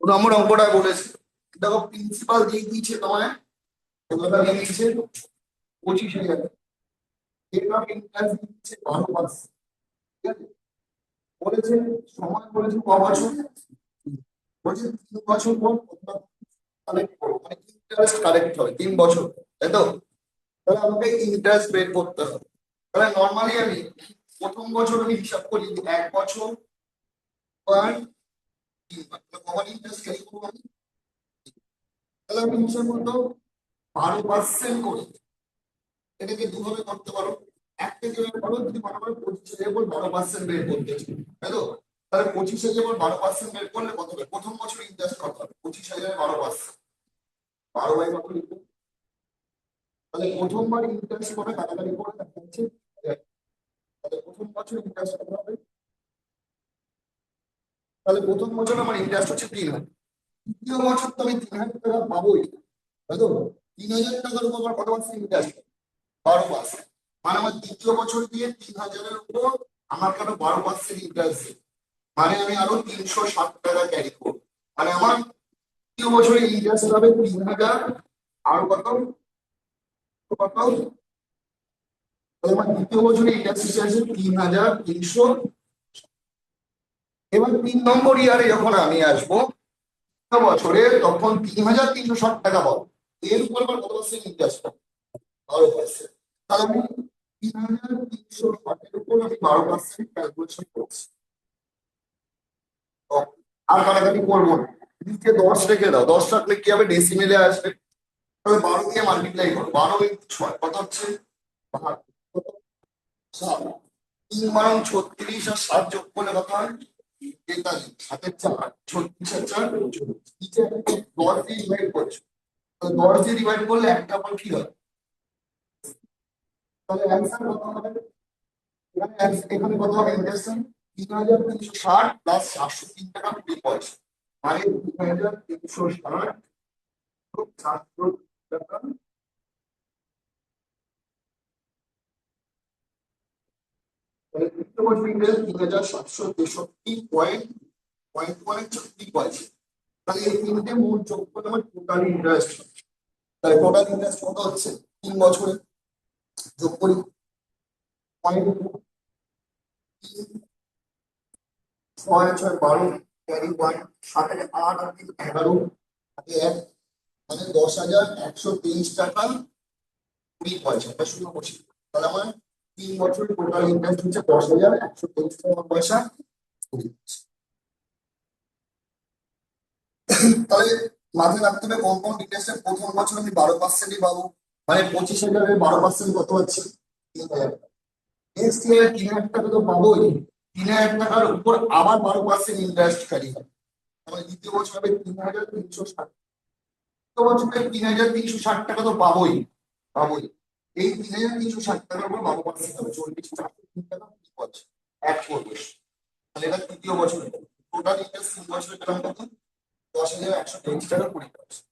নম্বর অঙ্কটা বলেছে, দেখো প্রিন্সিপাল দিয়ে দিয়েছে তোমায়, কতটা দিয়ে দিয়েছে 25,000, রেট অফ ইন্টারেস্ট দিচ্ছে 12%, ঠিক আছে। বলেছে সময় বলেছে ক বছর, বলছে 3 বছর পর কতটা কালেক্ট করো, মানে ইন্টারেস্ট কালেক্ট হবে 3 বছর, তাই তো। তাহলে আমাকে ইন্টারেস্ট বের করতে হবে। তাহলে নর্মালি আমি প্রথম বছর আমি হিসাব করি 1 বছর পর 3 বার, কখন ইন্টারেস্ট ক্যারি করবো আমি। তাহলে আমি হিসাব করতো 12% করে, এটাকে দুভাবে করতে পারো। একটা কিভাবে করো, যদি মনে করো 25,000 উপর 12% বের করতে চাই, তাই তো। তাহলে 25,000 উপর 12% বের করলে কত হবে, প্রথম বছর ইন্টারেস্ট কত হবে, 25,000 12%, 12/কত লিখবো। তাহলে প্রথমবার ইন্টারেস্ট করে কাটাকাটি করে দেখা যাচ্ছে, তাহলে প্রথম বছর ইন্টারেস্ট কত হবে। তাহলে প্রথম বছর আমার ইন্টারেস্ট হচ্ছে 3,000, দ্বিতীয় বছর তো আমি 3,000 টাকা পাবোই, তাই তো। 3,000 টাকার উপর আমার কত পার্সেন্ট ইন্টারেস্ট, 12%। মানে আমার দ্বিতীয় বছর দিয়ে 3,000-এর উপর আমার কেন 12% ইন্টারেস্ট, মানে আমি আরো 360 টাকা ক্যারি করবো। মানে আমার দ্বিতীয় বছরে ইন্টারেস্ট হবে 3,000, আর কত কত, তাহলে আমার দ্বিতীয় বছরে ইন্টারেস্ট আছে 3,300। এবার 3 নম্বর ইয়ারে যখন আমি আসবো বছরে, তখন 3,360 টাকা পাবো, এর উপর আবার কত পার্সেন্ট ইন্টারেস্ট পাবো, 12%। তাহলে আমি 3,360-এর উপর আমি 12% ক্যালকুলেশন করছি। আর কাটাকাটি করবো না, নিচে 10 রেখে দাও, 10 রাখলে কি হবে, ডেসিমেলে আসবে। তাহলে 12 দিয়ে মাল্টিপ্লাই করো, 12 × 6 কত হচ্ছে, 3 × 36, আর 7 যোগ করলে কত হয় 43, 7-এর 4, 36-আর 4 44, নিচে 10 দিয়ে ডিভাইড করছো, তো 10 দিয়ে ডিভাইড করলে একটা পর কি হয়, তাহলে অ্যান্সার কত হবে। এখানে কত হবে ইন্টারেস্ট, 3,360 প্লাস 403 টাকা 20 পয়সা, মানে 3,360 400 টাকা। তাহলে তৃতীয় বছর ইন্টারেস্ট 3,763.14 পয়সা। তাহলে এই তিনটে মোট যোগ করলে আমার টোটাল ইন্টারেস্ট, তাহলে টোটাল ইন্টারেস্ট কত হচ্ছে 3 বছরে, যোগ করি 0.6 6 12 ক্যারি 1, 7-এর 8 আর 3 11, হাতে 1, মানে 10,123 টাকা 20 পয়সা, এটা শুরু করছি। তাহলে আমার 3 বছরের টোটাল ইন্টারেস্ট হচ্ছে 10,123 টাকা 20 পয়সা। তাহলে মাথায় রাখতে হবে কম্পাউন্ড ইন্টারেস্টের প্রথম বছর আমি 12%-ই পাবো, মানে 25,000-এর 12% কত হচ্ছে 3,000। নেক্সট ইয়ার 3,000 টাকা তো পাবোই, 3,000 টাকার উপর আবার 12% ইন্টারেস্ট ক্যারি হবে, তাহলে দ্বিতীয় বছর হবে 3,360, তৃতীয় বছরে 3,360 টাকা তো পাবোই, পাবোই। এই 3,360 টাকার উপর 12% হবে 40,403 টাকা 20 পয়সা, এক করবে। তাহলে এটা তৃতীয় বছরে টোটাল ইন্টারেস্ট 3 বছরে পেলাম কত, 10,123 টাকা 20 পয়সা।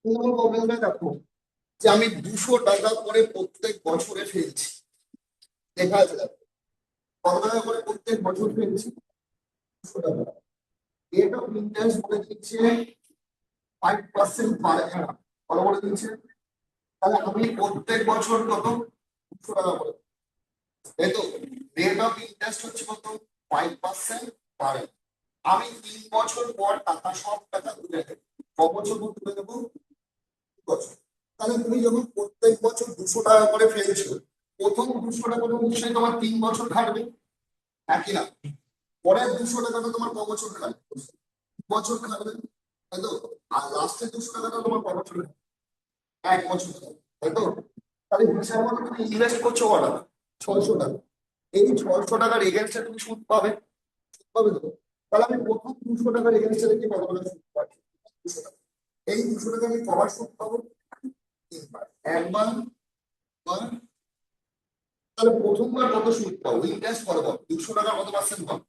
প্রবলেমটা দেখো, যে আমি 200 টাকা করে প্রত্যেক বছরে ফেলছি, দেখা আছে দেখো, কত টাকা করে প্রত্যেক বছর ফেলছি, 200 টাকা। রেট অফ ইন্টারেস্ট বলে দিচ্ছে 5% পার অ্যানাম, কত বলে দিচ্ছে। তাহলে আমি প্রত্যেক বছর কত 200 টাকা করে, তাই তো। রেট অফ ইন্টারেস্ট হচ্ছে কত 5% পার অ্যানাম। আমি 3 বছর পর টাকা সব টাকা তুলে দেবো, ক বছর পর তুলে দেবো, 2 বছর। তাহলে তুমি যখন প্রত্যেক বছর 200 টাকা করে ফেলছো, প্রথম 200 টাকা নিশ্চয়ই তোমার 3 বছর খাটবে, একই না? পরের 200 টাকাটা তোমার ক বছর খাটবে? 2 বছর খাটবে, তাই তো? আর লাস্টের 200 টাকাটা তোমার ক বছর খাটবে? 1 বছর খাটবে, তাই তো? তাহলে হিসাব মতো তুমি ইনভেস্ট করছো কত টাকা? 600 টাকা। এই 600 টাকার এগেনস্টে তুমি সুদ পাবে, সুদ পাবে তো? তাহলে আমি প্রথম 200 টাকার এগেনস্টে রেখে কত টাকা সুদ পাচ্ছি? 200 টাকা। এই 200 টাকা আমি কবার সুদ পাবো? 3 বার। একবার, দুবার। তাহলে প্রথমবার কত সুদ পাবো? ইন্টারেস্ট কত পাবো? 200 টাকা কত পার্সেন্ট পাবো?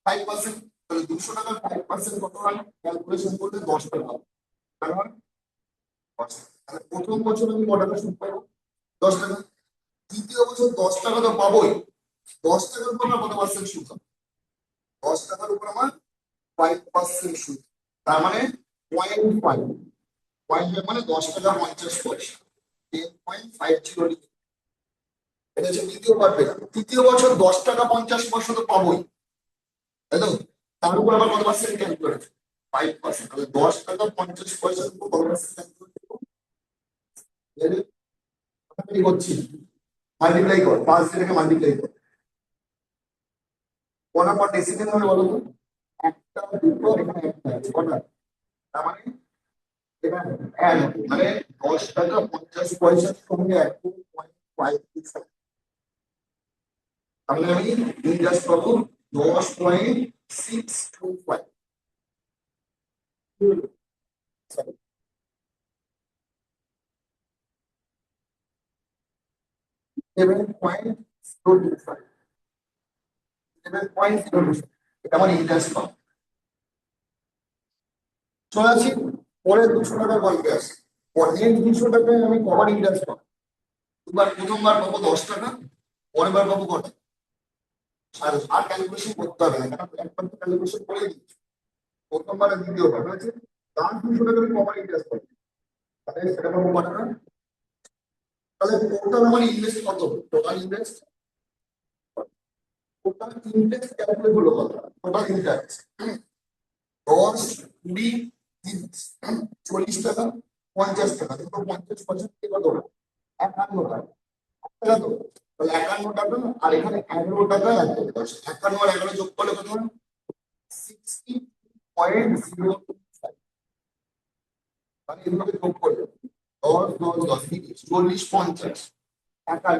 5%। তাহলে 200 টাকার 5% কত হয়? ক্যালকুলেশন করলে 10 টাকা হবে। তার মানে 10 টাকা। তাহলে প্রথম বছর আমি ক টাকা সুদ পাবো? 10 টাকা। দ্বিতীয় বছর 10 টাকা তো পাবোই। 10 টাকার উপর আমার কত পার্সেন্ট সুদ হবে? 10 টাকার উপর আমার 5% সুদ। তার মানে 0.5। 0.5 মানে 10 টাকা 50 পয়সা। 10.50। এটা হচ্ছে দ্বিতীয় বার পেলাম। তৃতীয় বছর 10 টাকা 50 পয়সা তো পাবোই, তাই তো? তার উপর আবার কত পার্সেন্ট ক্যালকুলেট? 5%। তাহলে 10 টাকা 50 পয়সার উপর কত পার্সেন্ট ক্যালকুলেট হচ্ছে? মাল্টিপ্লাই কর, 5 দিয়ে মাল্টিপ্লাই কর। কটা পর ডেসিমেল হবে বলো তো? একটা, দুটো, এখানে একটা আছে, কটা? তার মানে এটা এক, মানে 10 টাকা 50 পয়সার সঙ্গে 1.5। তাহলে আমি ইন্টারেস্ট পাবো 10.625। 11.025। 11.025, এটা আমার ইন্টারেস্ট পাবো। চলে আসি পরের 200 টাকার গল্পে আসি। পরের 200 টাকায় আমি কবার ইন্টারেস্ট পাবো? দুবার। প্রথমবার পাবো 10 টাকা, পরের বার পাবো কত? আর আর ক্যালকুলেশন করতে হবে না, কারণ একবার তো ক্যালকুলেশন করে দিচ্ছি। প্রথমবার আর দ্বিতীয়বার হয়েছে। তার 200 টাকা আমি কবার ইন্টারেস্ট পাবো? তাহলে সেটা পাবো কত টাকা? তাহলে টোটাল আমার ইনভেস্ট কত? Total invest, total interest calculate হলো কত? টোটাল ইন্টারেস্ট 10, 20, 30, 40 টাকা, দুটো 50% কত? 51 টাকা। টাকা তো? তাহলে 51 টাকা, আর এখানে 11 টাকা অ্যাড করতে হবে। 51 আর 11 যোগ করলে কত হয়? 60.025। মানে এইভাবে যোগ করলে 10, 10, 10, 40, 50, 51।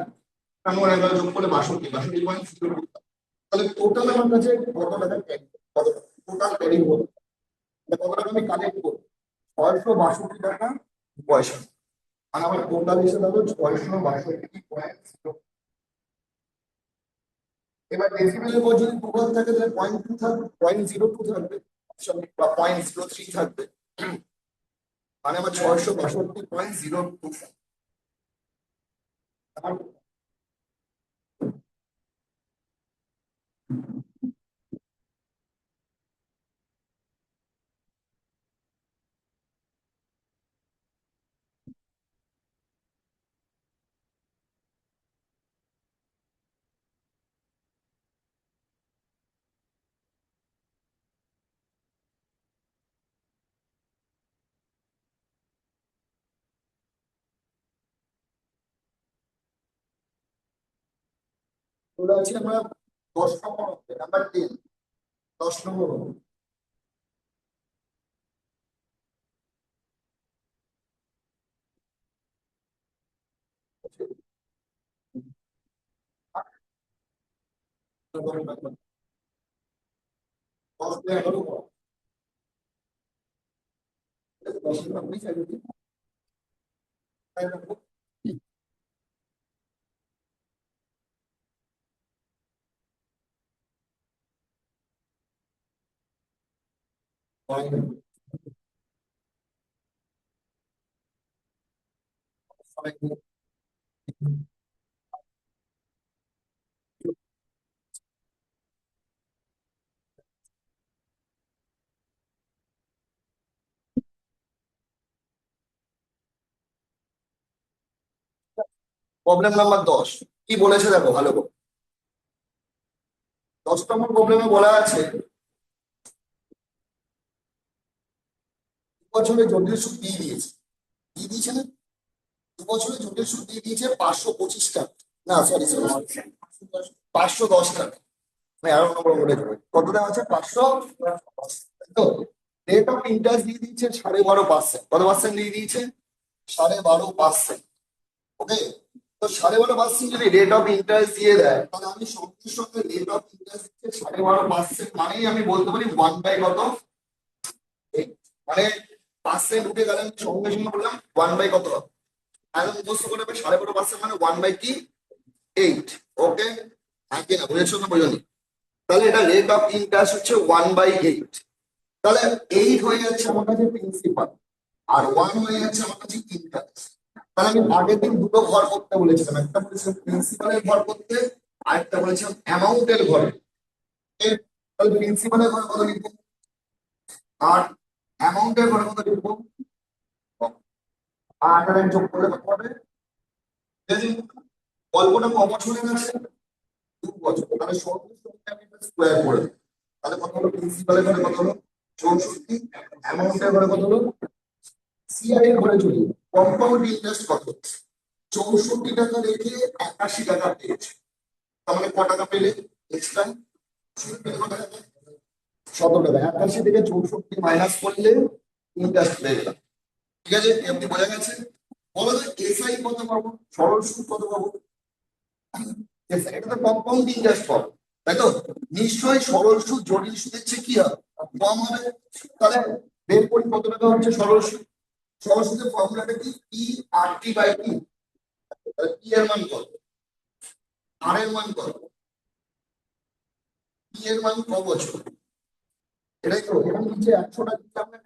51 আর 11 যোগ করলে 62, 62.0। তাহলে টোটাল আমার কাছে কত টাকা ক্যারি, কত টোটাল ক্যারি হলো? কত টাকা আমি কালেক্ট করবো? 662 টাকা পয়সা। আর আমার টোটাল হিসেবে হলো 662.0। এবার ডেসিমেলের পর যদি দুবার থাকে তাহলে 0.2 থাকবে, 0.02 থাকবে, বা 0.03 থাকবে। মানে আমার 662.02। ওটা আছে আমরা 10 নম্বর অঙ্কে, নাম্বার 10। 10 নম্বর অঙ্ক। দশ 11 10 আপনি চাইলে প্রবলেম নাম্বার 10 কি বলেছে দেখো ভালো করে। 10 নম্বর প্রবলেমে বলা আছে বছরে জটিল সুদ দিয়ে দিয়েছে, দিয়ে দিয়েছে না? বছরে জটিল সুদ দিয়ে দিয়েছে 525 টাকা, না সরি সরি 510 টাকা, আমি 11 নম্বর বলে দেবো কত দেওয়া আছে 500। তো রেট অফ ইন্টারেস্ট দিয়ে দিয়েছে 12.5%, কত পার্সেন্ট দিয়ে দিয়েছে 12.5%। ওকে, তো 12.5% যদি রেট অফ ইন্টারেস্ট দিয়ে দেয় তাহলে আমি সঙ্গে সঙ্গে রেট অফ ইন্টারেস্ট দিচ্ছে 12.5% মানেই আমি বলতে পারি 1/কত, মানে পার্সেন্ট উঠে গেলে আমি সঙ্গে সঙ্গে বললাম 1/কত হবে। একদম মুখস্থ করে নেবে 12.5% মানে 1/8। ওকে, আগে না বুঝেছো না বোঝনি? তাহলে এটা রেট অফ ইন্টারেস্ট হচ্ছে 1/8। তাহলে 8 হয়ে যাচ্ছে আমার কাছে প্রিন্সিপাল, আর 1 হয়ে যাচ্ছে আমার কাছে ইন্টারেস্ট। তাহলে আমি আগের দিন দুটো ঘর করতে বলেছিলাম, একটা বলেছিলাম প্রিন্সিপালের ঘর করতে, আর একটা বলেছিলাম অ্যামাউন্টের ঘরে। তাহলে প্রিন্সিপালের ঘরে কত লিখবো, আর অ্যামাউন্টের ঘরে কত লিখবো, আর এখানে যোগ করলে কত হবে? গল্পটা কবছরের আছে 2 বছর, তাহলে সর্বোচ্চ আমি স্কোয়ার করে দেবো। তাহলে কত হলো প্রিন্সিপালের ঘরে কত হলো 64, অ্যামাউন্টের ঘরে কত হলো, সিআর এর ঘরে চলি কম্পাউন্ড ইন্টারেস্ট কত, 64 টাকা রেখে 81 টাকা পেয়েছে। তার মানে ক টাকা পেলে এক্সট্রা 17 টাকা, 81 থেকে 64 মাইনাস করলে ইন্টারেস্ট পেয়ে গেলাম। ঠিক আছে, এমনি বোঝা গেছে? বলো তো এসআই কত পাবো, সরল সুদ কত পাবো? এটা তো কম্পাউন্ড ইন্টারেস্ট পাবো, তাই তো? নিশ্চয়ই সরল সুদ জটিল সুদের চেয়ে কি হবে, কম হবে। তাহলে বের করি কত টাকা হচ্ছে সরল সুদ। সরল সুদের ফর্মুলাটা কি, P R T by T. P এর মান কত, আর এর মান কত, পি এর মান ক বছর, এটাই তো। এখানে নিচে 100টা দিলাম না,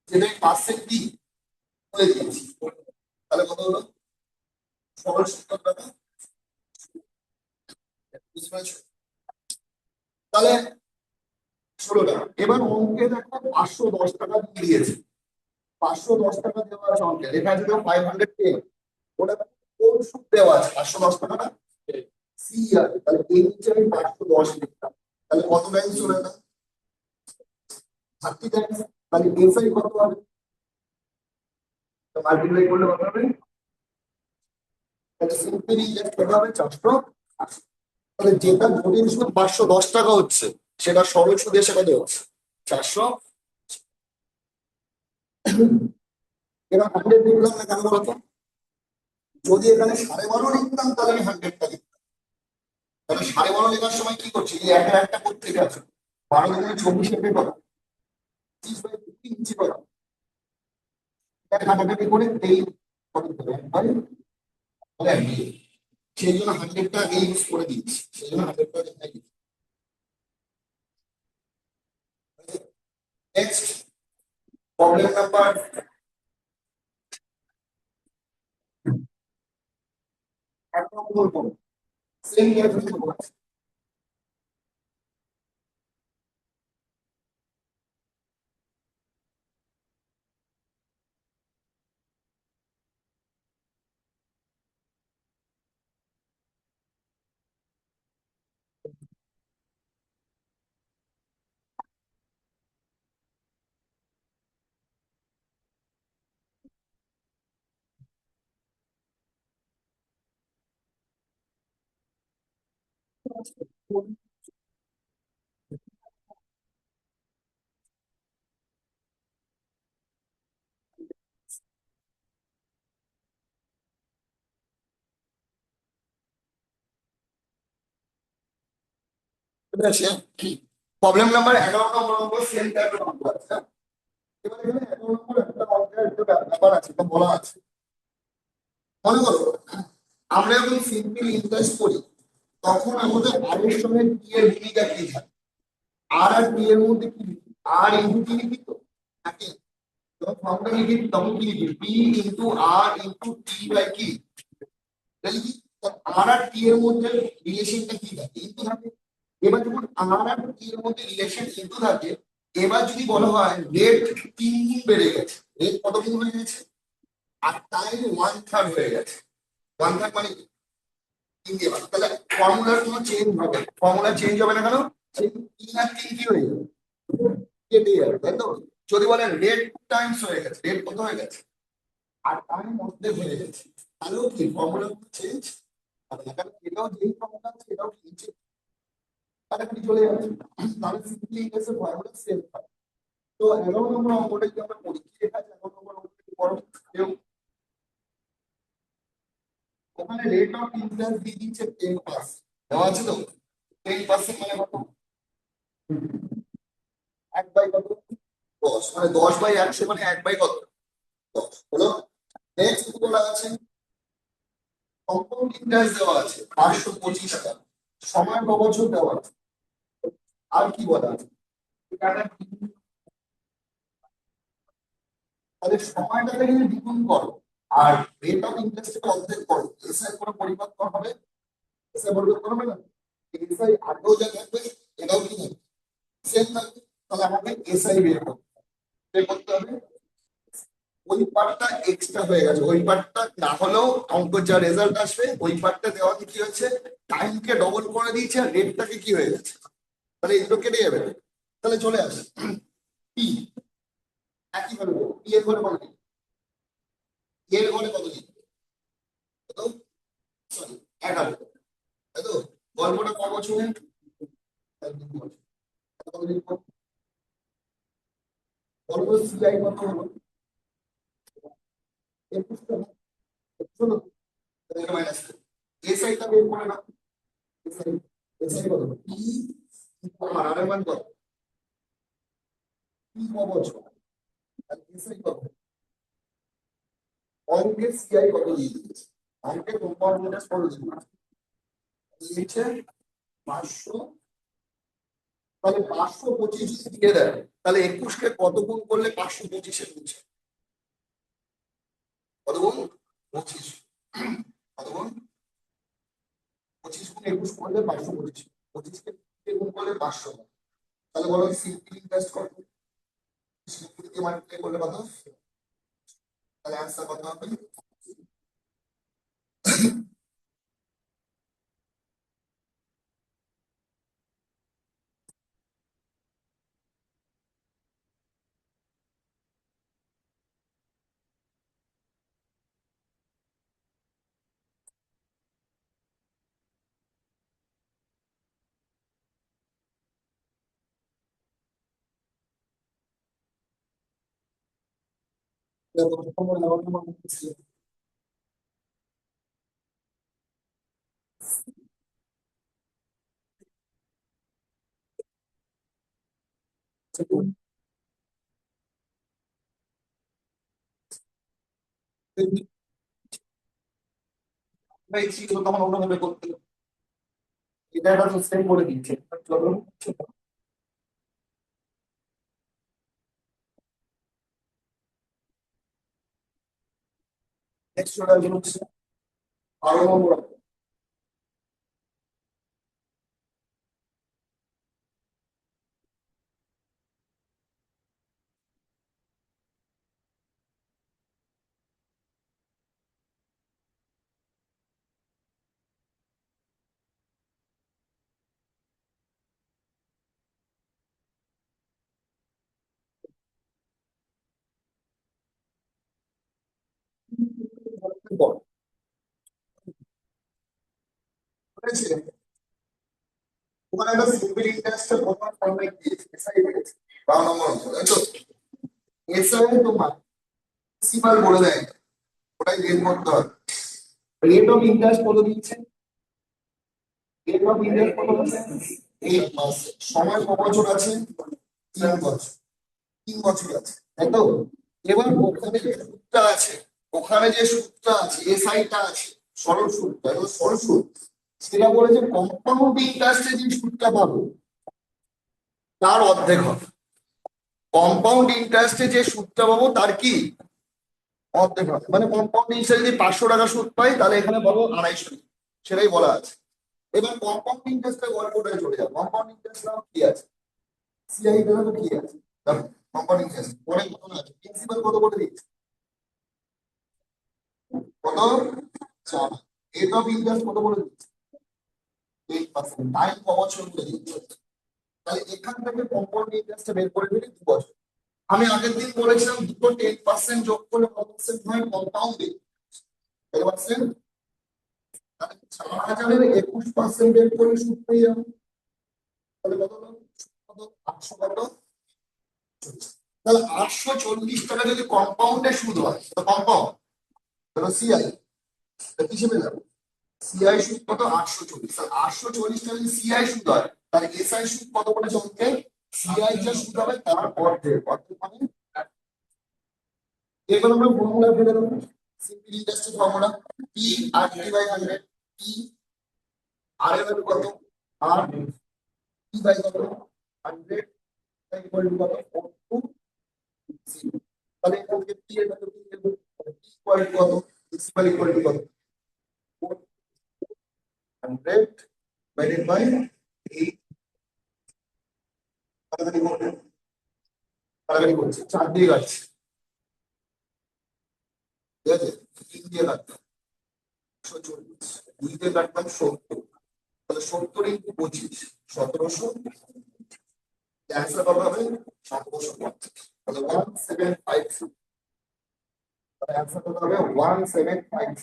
যেটাই পার্সেন্ট দিই বলে দিয়েছি। তাহলে কত হলো সরল সুদ কত টাকা, বুঝতে পারছো? তাহলে 16 টাকা। এবার অঙ্কে দেখো 510 টাকা দিয়ে দিয়েছে, 510 টাকা দেওয়া আছে অঙ্কে, লেখা আছে 510, ওটা কোন সুদ দেওয়া আছে 510 টাকা সিআর। তাহলে এই নিচে আমি 510 লিখতাম, তাহলে কত টাইমস চলে না 30 টাইমস। তাহলে এসআই কত হবে, মাল্টিপ্লাই করলে কত হবে, তাহলে সিম্পলি কত হবে 480। তাহলে যেটা জটিল সুদ 510 টাকা হচ্ছে সেটা সরল সুদ এসে কত হচ্ছে 400। এবার 100 লিখলাম না কেন বলতো, যদি এখানে 12.5 লিখতাম তাহলে আমি 100টা লিখতাম। তাহলে 12.5 লেখার সময় কি করছি, এই একটা একটা করতে গেছে 12 থেকে 24 এর কত 25/50 ইঞ্চি কত, এটা কাটাকাটি করে এই কত হবে একবারে, তাহলে একই। সেই জন্য 100টা আগে ইউজ করে দিচ্ছি, সেই জন্য 100টা দেখাই দিচ্ছি। নেক্সট প্রবলেম নাম্বার 1 নম্বর, সেম নিয়ে প্রবলেম নাম্বার 11 নম্বর সেম টাইপের অঙ্ক আছে, হ্যাঁ? এবার এখানে 11 নম্বর একটা অঙ্কের একটা ব্যাপার আছে, এটা বলা আছে। মনে করো আমরা যখন সিম্পল ইন্টারেস্ট করি তখন আমাদের আর এর সঙ্গে টি এর ভূমিকা কি থাকে, আর আর টি এর মধ্যে কি লিখি, আর ইনটু টি লিখি তো থাকে, যখন ফর্মুলা লিখি তখন কি লিখি, P into R into T by কি, এটা লিখি। আর আর টি এর মধ্যে রিলেশনটা কি থাকে, ইনটু থাকে। এবার যখন আর আর টি এর মধ্যে রিলেশন ইনটু থাকে, এবার যদি বলা হয় রেট 3 গুণ বেড়ে গেছে, রেট কত গুণ হয়ে গেছে, আর টাইম 1/3 হয়ে গেছে। 1/3 মানে কি, 3 দিয়ে ভাগ। তাহলে ফর্মুলার কোনো চেঞ্জ হবে, ফর্মুলা চেঞ্জ হবে না কেন, সেই 3 আর 3 কি হয়ে যাবে, কেটে যাবে, তাই তো? যদি বলেন রেট টাইমস হয়ে গেছে, রেট কত হয়ে গেছে আর টাইম অর্ধেক হয়ে গেছে, তাহলেও কি ফর্মুলা চেঞ্জ হবে না, কারণ এটাও যেই ফর্মুলা আছে এটাও নিচে কাটাকাটি চলে যাবে, তাহলে সিম্পলি ইন্টারেস্টের ফর্মুলা সেম হয়। তো 11 নম্বর অঙ্কটা যদি আমরা করি, কি লেখা আছে 11 নম্বর অঙ্কটা কি বড় কেউ? ওখানে রেট অফ ইন্টারেস্ট দিয়ে দিচ্ছে 10%, দেওয়া আছে তো? 10% মানে কত? 1/কত? 10, মানে 10/100 মানে 1/কত? 10 হলো। নেক্সট কি বলা আছে? কম্পাউন্ড ইন্টারেস্ট দেওয়া আছে 525 টাকা, সময় ক বছর দেওয়া আছে, আর কি বলা আছে? তাহলে সময়টাকে যদি দ্বিগুণ করো আর রেট অফ ইন্টারেস্টকে অর্ধেক করো, এসআই কোনো পরিবর্তন হবে? এসআই পরিবর্তন হবে না, এসআই আগেও যা থাকবে এটাও কি থাকবে, সেম থাকবে। তাহলে আমাকে এসআই বের করতে হবে। ওই পার্টটা এক্সট্রা হয়ে গেছে, ওই পার্টটা না হলেও অঙ্কের যা রেজাল্ট আসবে ওই পার্টটা দেওয়াতে কি হয়েছে, টাইমকে ডবল করে দিয়েছে আর রেটটাকে কি হয়ে গেছে, তাহলে এগুলো কেটে যাবে। তাহলে চলে আসে পি, একইভাবে পি এর ঘরে কত দিন, এর ঘরে কত দিন, কত, সরি 11, তাই তো? গল্পটা ক বছরে, 2 বছর, কত দিন পর? গল্প সিআই কত হলো, 21 টা, 21 হলো, তাহলে মাইনাস এসআইটা বের করে না, এসআই, এসআই কত পি, আর আর মান কত, পি ক বছর, আর এসআই কত, অঙ্কের সিআই কত দিয়ে দিয়েছে, অঙ্কের কম্পাউন্ড ইন্টারেস্ট কত দিয়েছে 500, তাহলে 525 দিয়ে দেয়, তাহলে 21কে কত গুণ করলে 525-এ পৌঁছে, কত গুণ, 25, কত গুণ, 25 গুণ 21 করলে 525, 25কে গুণ করলে 500, তাহলে বলো সিম্পলি ইন্টারেস্ট কত, সিম্পলি দিয়ে মাল্টিপ্লাই করলে কত, তাহলে आंसर কত হবে? দেখো তোমরা 11 নম্বর ছিল, এই ছিল তখন অন্যভাবে করতে হবে। এটা একটা সিস্টেম করে দিচ্ছে, চলো নেক্সট চলে হচ্ছে 12 নম্বর। ওখানে একটা সিম্পল ইন্টারেস্টের প্রথম ফর্মেট দিয়েছে এসআই দিয়েছে 12 নম্বর অঙ্ক, তাই তো? এসআই তোমার প্রিন্সিপাল বলে দেয়, ওটাই বের করতে হবে। রেট অফ ইন্টারেস্ট কত দিচ্ছে, রেট অফ ইন্টারেস্ট কত আছে 8 মাস, সময় ক বছর আছে 3 বছর, 3 বছর আছে, তাই তো? এবার ওখানে যে সুদটা আছে, ওখানে যে সুদটা আছে এসআইটা আছে, সরল সুদ, তাই তো? সরল সুদ, সেটা বলেছে কম্পাউন্ড ইন্টারেস্টে যে সুদটা পাবো তার অর্ধেক হবে, কম্পাউন্ড ইন্টারেস্টে যে সুদটা পাবো তার কি অর্ধেক হবে, মানে কম্পাউন্ড ইন্টারেস্ট যদি 500 টাকা সুদ পাই তাহলে এখানে পাবো 250, সেটাই বলা আছে। এবার কম্পাউন্ড ইন্টারেস্টের গল্পটায় চলে যাও, কম্পাউন্ড ইন্টারেস্ট নাম কি আছে, সিআই এখানে তো কি আছে, দেখো কম্পাউন্ড ইন্টারেস্ট পরে কত না আছে, প্রিন্সিপাল কত করে দিচ্ছে, কত, 4, রেট অফ ইন্টারেস্ট কত করে দিচ্ছে 8%, টাইম ক বছর করে দিচ্ছে, তাহলে এখান থেকে কম্পাউন্ড ইন্টারেস্টটা বের করে দিলে 2 বছর। আমি আগের দিন বলেছিলাম দুটো 10% যোগ করলে কত পার্সেন্ট হয় কম্পাউন্ডে, বুঝতে পারছেন? 4,000-এর 21% বের করলে সুদ পেয়ে যাবো। তাহলে কত হলো? কত? 800 কত? তাহলে 840 টাকা যদি কম্পাউন্ডে সুদ হয়, কম্পাউন্ড তাহলে সিআই হিসেবে যাবো। সিআই সুদ কত? 840। 840 টাকা যদি সিআই সুদ হয়, তাহলে এসআই সুদ কত করে চলছে? সিআই যা সুদ হবে তার অর্ধেক। অর্ধেক মানে এগুলো আমরা ফর্মুলা ফেলে দেবো। সিম্পল ইন্টারেস্টের formula P R T by 100। P R এর ভ্যালু কত? আর টি বাই কত? 100 ইকুয়াল টু কত? 420। তাহলে এখান থেকে পি এর ভ্যালু কি দেব? পি ইকুয়াল টু কত? প্রিন্সিপাল ইকুয়াল টু কত? 100 divided by 8। কাটাকাটি করবে, কাটাকাটি করছে, 4 দিয়ে কাটছে, ঠিক আছে? 3 দিয়ে কাটতাম 140, 2 দিয়ে কাটতাম 70। তাহলে 70 ইন্টু 25 1700। অ্যান্সার কত হবে? 1750। তাহলে 1753। তাহলে অ্যান্সার কত হবে? 1753।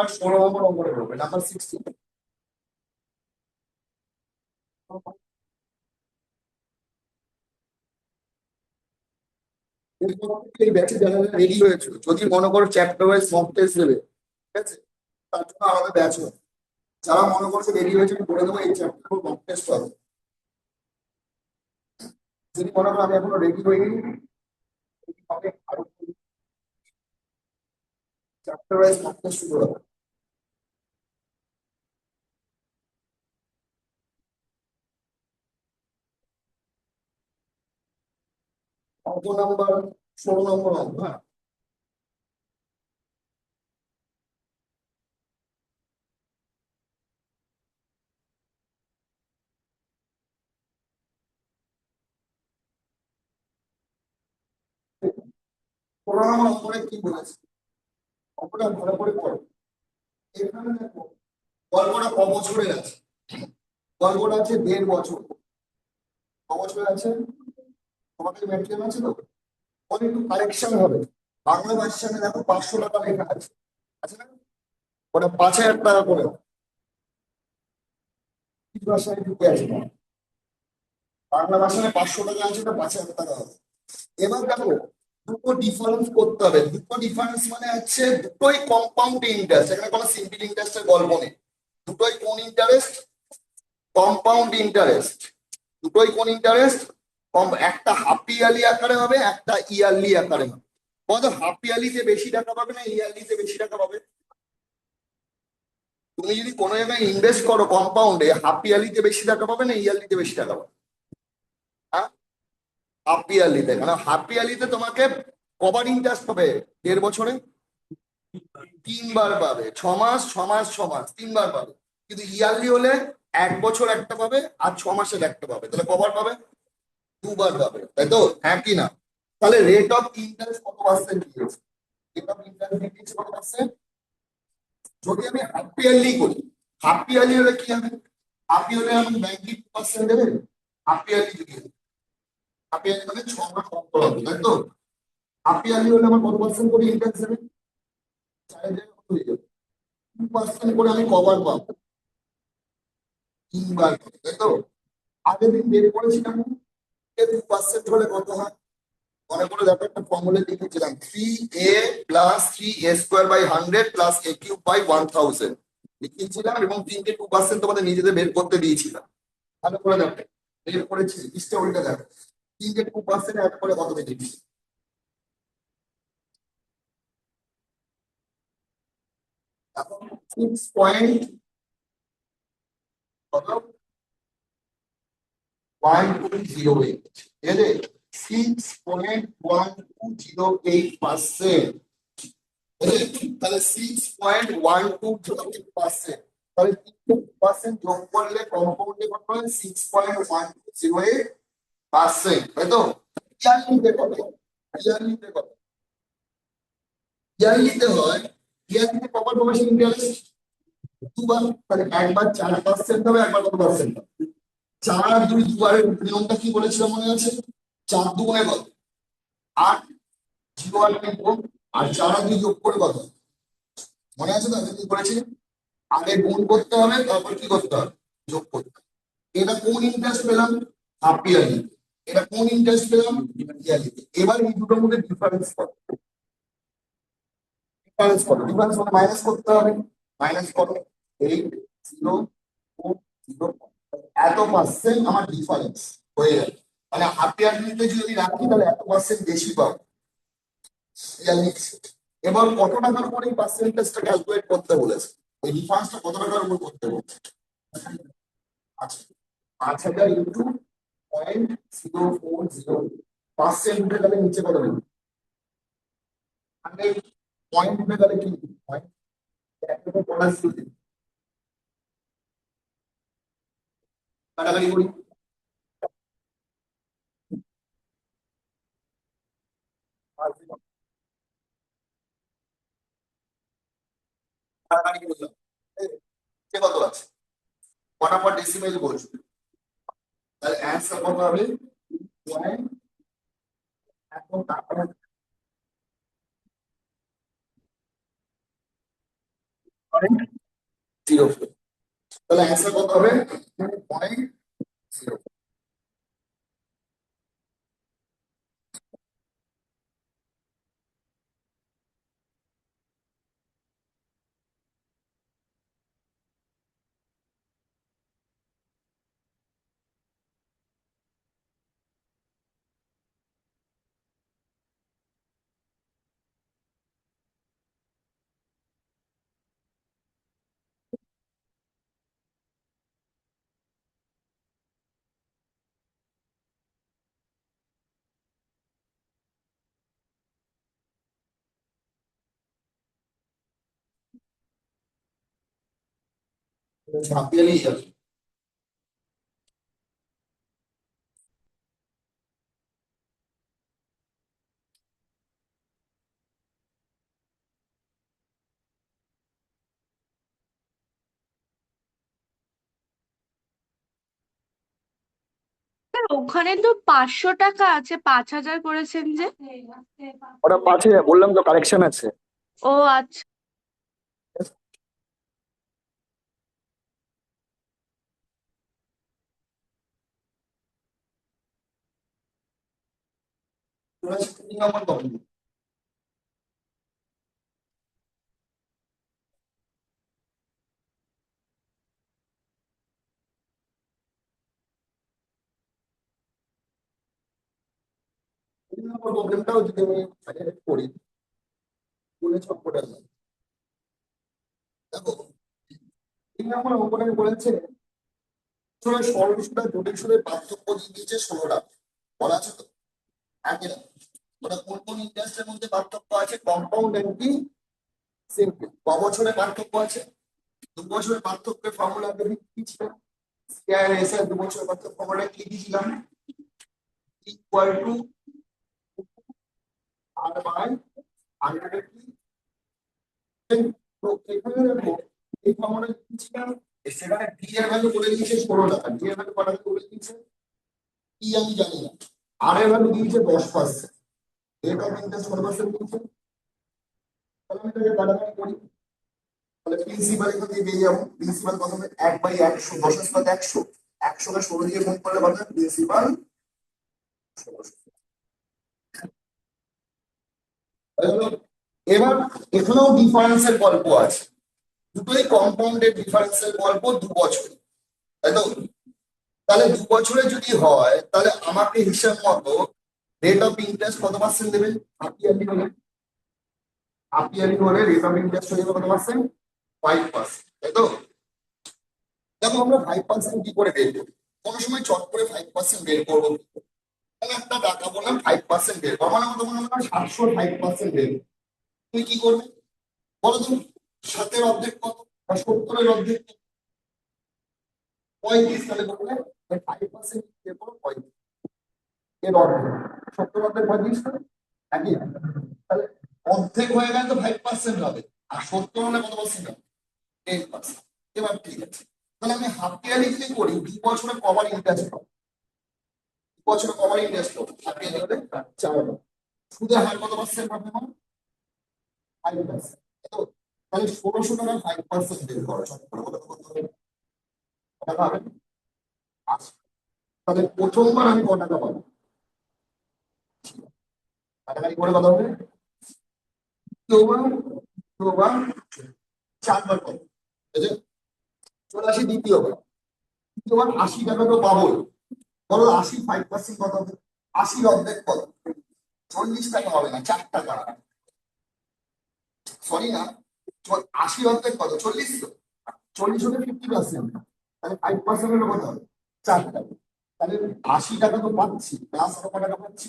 আর 16 নম্বর অঙ্কটা করবে, নাম্বার 16। এই ব্যাচে যারা রেডি হয়েছিল, যদি মনে করো চ্যাপ্টার ওয়াইজ মক টেস্ট দেবে, ঠিক আছে, তার জন্য আলাদা ব্যাচ হবে। যারা মনে করছে রেডি হয়েছে আমি বলে দেবো এই চ্যাপ্টার মক টেস্ট হবে। যদি মনে করো আমি এখনো রেডি হইনি, হবে আরো চ্যাপ্টার ওয়াইজ মক টেস্ট শুরু হবে। অঙ্ক নাম্বার 16 নম্বর অঙ্ক। হ্যাঁ, 16 নম্বর অঙ্কটা কি বলেছে? অঙ্কটা ভালো করে পড়ো। এখানে দেখো গল্পটা ক বছরের আছে? গল্পটা আছে 1.5 বছর। ক বছরের আছে? তোমাদের ম্যাট্রিয়াল আছে তো? ওখানে একটু কারেকশন হবে। বাংলা ভার্সানে দেখো 500 টাকা লেখা আছে, আছে না? ওটা 5,000 টাকা করে। কি ভাষায় ঢুকে আছে? বাংলা ভাষায় 500 টাকা আছে, ওটা 5,000 টাকা হবে। এবার দেখো দুটো ডিফারেন্স করতে হবে। দুটো ডিফারেন্স মানে হচ্ছে দুটোই কম্পাউন্ড ইন্টারেস্ট, এখানে কোনো সিম্পল ইন্টারেস্টের গল্প নেই। দুটোই কোন ইন্টারেস্ট? Compound interest. দুটোই কোন ইন্টারেস্ট? একটা হাফ ইয়ারলি আকারে হবে, একটা ইয়ারলি আকারে হবে। বলো হাফ ইয়ারলিতে বেশি টাকা পাবে না ইয়ারলিতে বেশি টাকা পাবে? তুমি যদি কোনো জায়গায় ইনভেস্ট করো কম্পাউন্ডে, হাফ ইয়ারলিতে বেশি টাকা পাবে না ইয়ারলিতে বেশি টাকা পাবে? হ্যাঁ, হাফ ইয়ারলিতে। কারণ হাফ ইয়ারলিতে তোমাকে কবার ইন্টারেস্ট পাবে 1.5 বছরে? 3 বার পাবে। 6 মাস 6 মাস 6 মাস 3 বার পাবে। কিন্তু ইয়ারলি হলে 1 বছর একটা পাবে আর 6 মাসের একটা পাবে। তাহলে কবার পাবে? 2 বার পাবে, তাই তো? হ্যাঁ কি না? তাহলে রেট অফ ইন্টারেস্ট কত পার্সেন্ট দিয়েছে? রেট অফ ইন্টারেস্ট দিয়েছে কত পার্সেন্ট? যদি আমি হাফ ইয়ারলি করি, হাফ ইয়ারলি হলে কি হবে? হাফ ইয়ারলি আমি ব্যাংকে 2% দেবে। হাফ ইয়ারলি যদি হাফ ইয়ারলি মানে 6 মাস অন্তর হবে, তাই তো? হাফ ইয়ারলি হলে আমার কত পার্সেন্ট করে ইন্টারেস্ট দেবে? 4,000 হয়ে যাবে। 2% করে আমি কভার পাবো? 3 বার পাবো, তাই তো? আগের দিন বের করেছিলাম 2% হলে কত হয়? মনে করে দেখো একটা ফর্মুলা লিখেছিলাম 3a+3a² / 100 + a³ / 1000 লিখেছিলাম, এবং 2% তোমাদের নিজেদের বের করতে দিয়েছিলাম। ভালো করে দেখো বের করেছি, লিস্টে উল্টে দেখো। তিনটে 2% অ্যাড করে কত বেরিয়ে দিচ্ছে? এখন 6 কত 1208, ঠিক আছে? 6.1208%, তাহলে 6.1208%, তাহলে 3% যোগ করলে কম্পাউন্ডে কত হয়? 6.1208%, তাই তো? ইয়ারলিতে কত? ইয়ারলিতে কত? ইয়ারলিতে হয়, ইয়ারলিতে কত পাবে ইন্টারেস্ট? দুবার, তাহলে একবার 4% হবে, একবার কত পার্সেন্ট? 4 আর 2 দুবারের নিয়মটা কি বলেছিলাম মনে আছে? 4 দুগুণে কত? 8, 0 আর 2 আর 4 আর 2 যোগ করে কত? মনে আছে তো আমি কি করেছি? আগে গুণ করতে হবে, তারপর কি করতে হবে? যোগ করতে হবে। এটা কোন ইন্টারেস্ট পেলাম? Half yearly. এটা কোন ইন্টারেস্ট পেলাম? ইয়ারলি। এবার এই দুটোর মধ্যে ডিফারেন্স কত? ডিফারেন্স কত? ডিফারেন্স মানে মাইনাস করতে হবে। মাইনাস কত? 8, 0, 4, 0, এত পার্সেন্ট আমার ডিফারেন্স হয়ে যাবে। মানে হাফ ইয়ারলিতে যদি রাখি তাহলে এত পার্সেন্ট বেশি পাবো ইয়ারলি। এবার কত টাকার উপর এই পার্সেন্টেজটা ক্যালকুলেট করতে বলেছে? এই ডিফারেন্সটা কত টাকার উপর করতে বলছে? আচ্ছা, 5,000 ইন্টু 0.040 পার্সেন্ট উঠে গেলে নিচে কত দেবে? 100 পয়েন্ট উঠে গেলে কি পয়েন্ট? একটা পড়া শুরু দিন, কাটাকাটি করি। কাটাকাটি করলাম, সে কত আছে? ফটাফট ডেসিমেল বলছো, তাহলে অ্যান্সার কত হবে? পয়েন্ট, এখন তারপরে 0.04, তাহলে অ্যান্সার কত হবে? 2.0। ছাপিয়ে নিয়ে যাবে। ওখানে তো 500 টাকা আছে, 5,000 করেছেন যে। ওটা 5,000 বললাম তো, কারেকশন আছে। ও আচ্ছা। আমার কত? প্রবলেমটাও যদি আমি করি, বলে সবকটা দেখো, 3 নম্বর অঙ্কটা বলেছে সরল সুদ আর জটিল সুদের পার্থক্য দিয়ে দিয়েছে 16টা, বলা আছে তো? আগে না, ওটা কোন কোন ইন্টারেস্টের মধ্যে পার্থক্য আছে? কম্পাউন্ড এন্ড কি সিম্পল। ক বছরের পার্থক্য আছে? 2 বছরের পার্থক্যের ফর্মুলা কি ছিল? সিআর এস এর 2 বছরের পার্থক্য ফর্মুলা কি দিয়েছিলাম? ইকুয়াল টু আর বাই 100 কি। তো এখানে দেখো, এই ফর্মুলা কি ছিল? সেখানে ডি এর ভ্যালু বলে দিয়েছে 16 টাকা, ডি এর ভ্যালু কত বলে দিয়েছে? কি আমি জানি না। আর এর ভ্যালু দিয়েছে 10%, রেট অফ ইন্টারেস্ট 10% দিয়েছে। তাহলে আমি এটাকে কাটাকাটি করি, তাহলে প্রিন্সিপাল এখান থেকে পেয়ে যাবো। প্রিন্সিপাল কত হবে? 1/100, 10 এর সাথে 100, 100 কে 16 দিয়ে গুণ করলে কত হবে? প্রিন্সিপাল 1600। এবার এখানেও ডিফারেন্সের গল্প আছে, দুটোই কম্পাউন্ডেড ডিফারেন্সের গল্প, 2 বছর, তাই তো? তাহলে 2 বছরে যদি হয় তাহলে আমাকে হিসাব মতো রেট অফ ইন্টারেস্ট কত পার্সেন্ট দেবে? হাফ ইয়ারলি হলে রেট অফ ইন্টারেস্ট হয়ে যাবে কত পার্সেন্ট? 5%, তাই তো? দেখো আমরা 5% কি করে বের করি? কোনো সময় চট করে 5% বের করবো কি করে? তাহলে একটা টাকা বললাম 5% বের করবো, মানে কত মনে হলো 700 5% বের করবো। তুই কি করবি বলো তো? 7-এর অর্ধেক কত? বা 70-এর অর্ধেক কত? 35। তাহলে বললে 5% বের করো 35, এর অর্ধেক 70 অর্ধেক 35 না? একই। তাহলে অর্ধেক হয়ে গেলে তো 5% হবে, আর 70 হলে কত পার্সেন্ট হবে? 10%। এবার ঠিক আছে, তাহলে আমি হাফ ইয়ারলি যদি করি 2 বছরে কভার ইন্টারেস্ট পাবো। 2 বছরে কভার ইন্টারেস্ট পাবো হাফ ইয়ারলি হলে 4 বার। সুদের হার কত পার্সেন্ট পাবে? 5%। তো তাহলে 1600 টাকা 5% বের করো, চট করে বলো তো কত হবে? কত টাকা হবে? 80। তাহলে প্রথমবার আমি কত টাকা পাবো? কাটাকাটি করে কত হবে? দ্বিতীয়বার, দ্বিতীয়বার 4 বার পাবো, ঠিক আছে? চলে আসি দ্বিতীয়বার। দ্বিতীয়বার 80 টাকা তো পাবোই। বলো 80 5% কত হবে? 80 অর্ধেক কত? 40 টাকা হবে না, 4 টাকা। সরি না, 80 অর্ধেক কত? 40 তো। 40 হলে 50%, তাহলে 5% হলে কত হবে? 4 টাকা। তাহলে 80 টাকা তো পাচ্ছি, প্লাস আরো কত টাকা পাচ্ছি?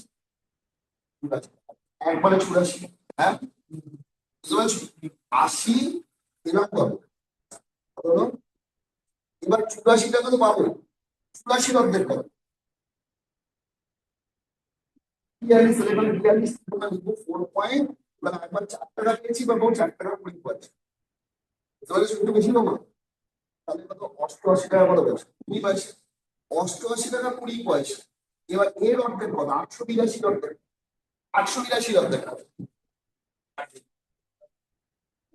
84। একবারে 84, হ্যাঁ বুঝতে পারছি। 80 এরকম পাবো, কত হলো? এবার 84 টাকা তো পাবো, 84 অর্ধেক কত? 42। এখানে 42 তোমরা লিখবো 4 পয়েন্ট, মানে একবার 4 টাকা পেয়েছি বা 4 টাকা 20 পয়সা। বুঝতে পারছো একটু বেশি নেবো? তাহলে কত? 88 টাকা কত পয়সা? 20 পয়সা। 88 টাকা 20 পয়সা। এবার এর অর্ধেক কত? 882 অর্ধেক। 882 অর্ধেক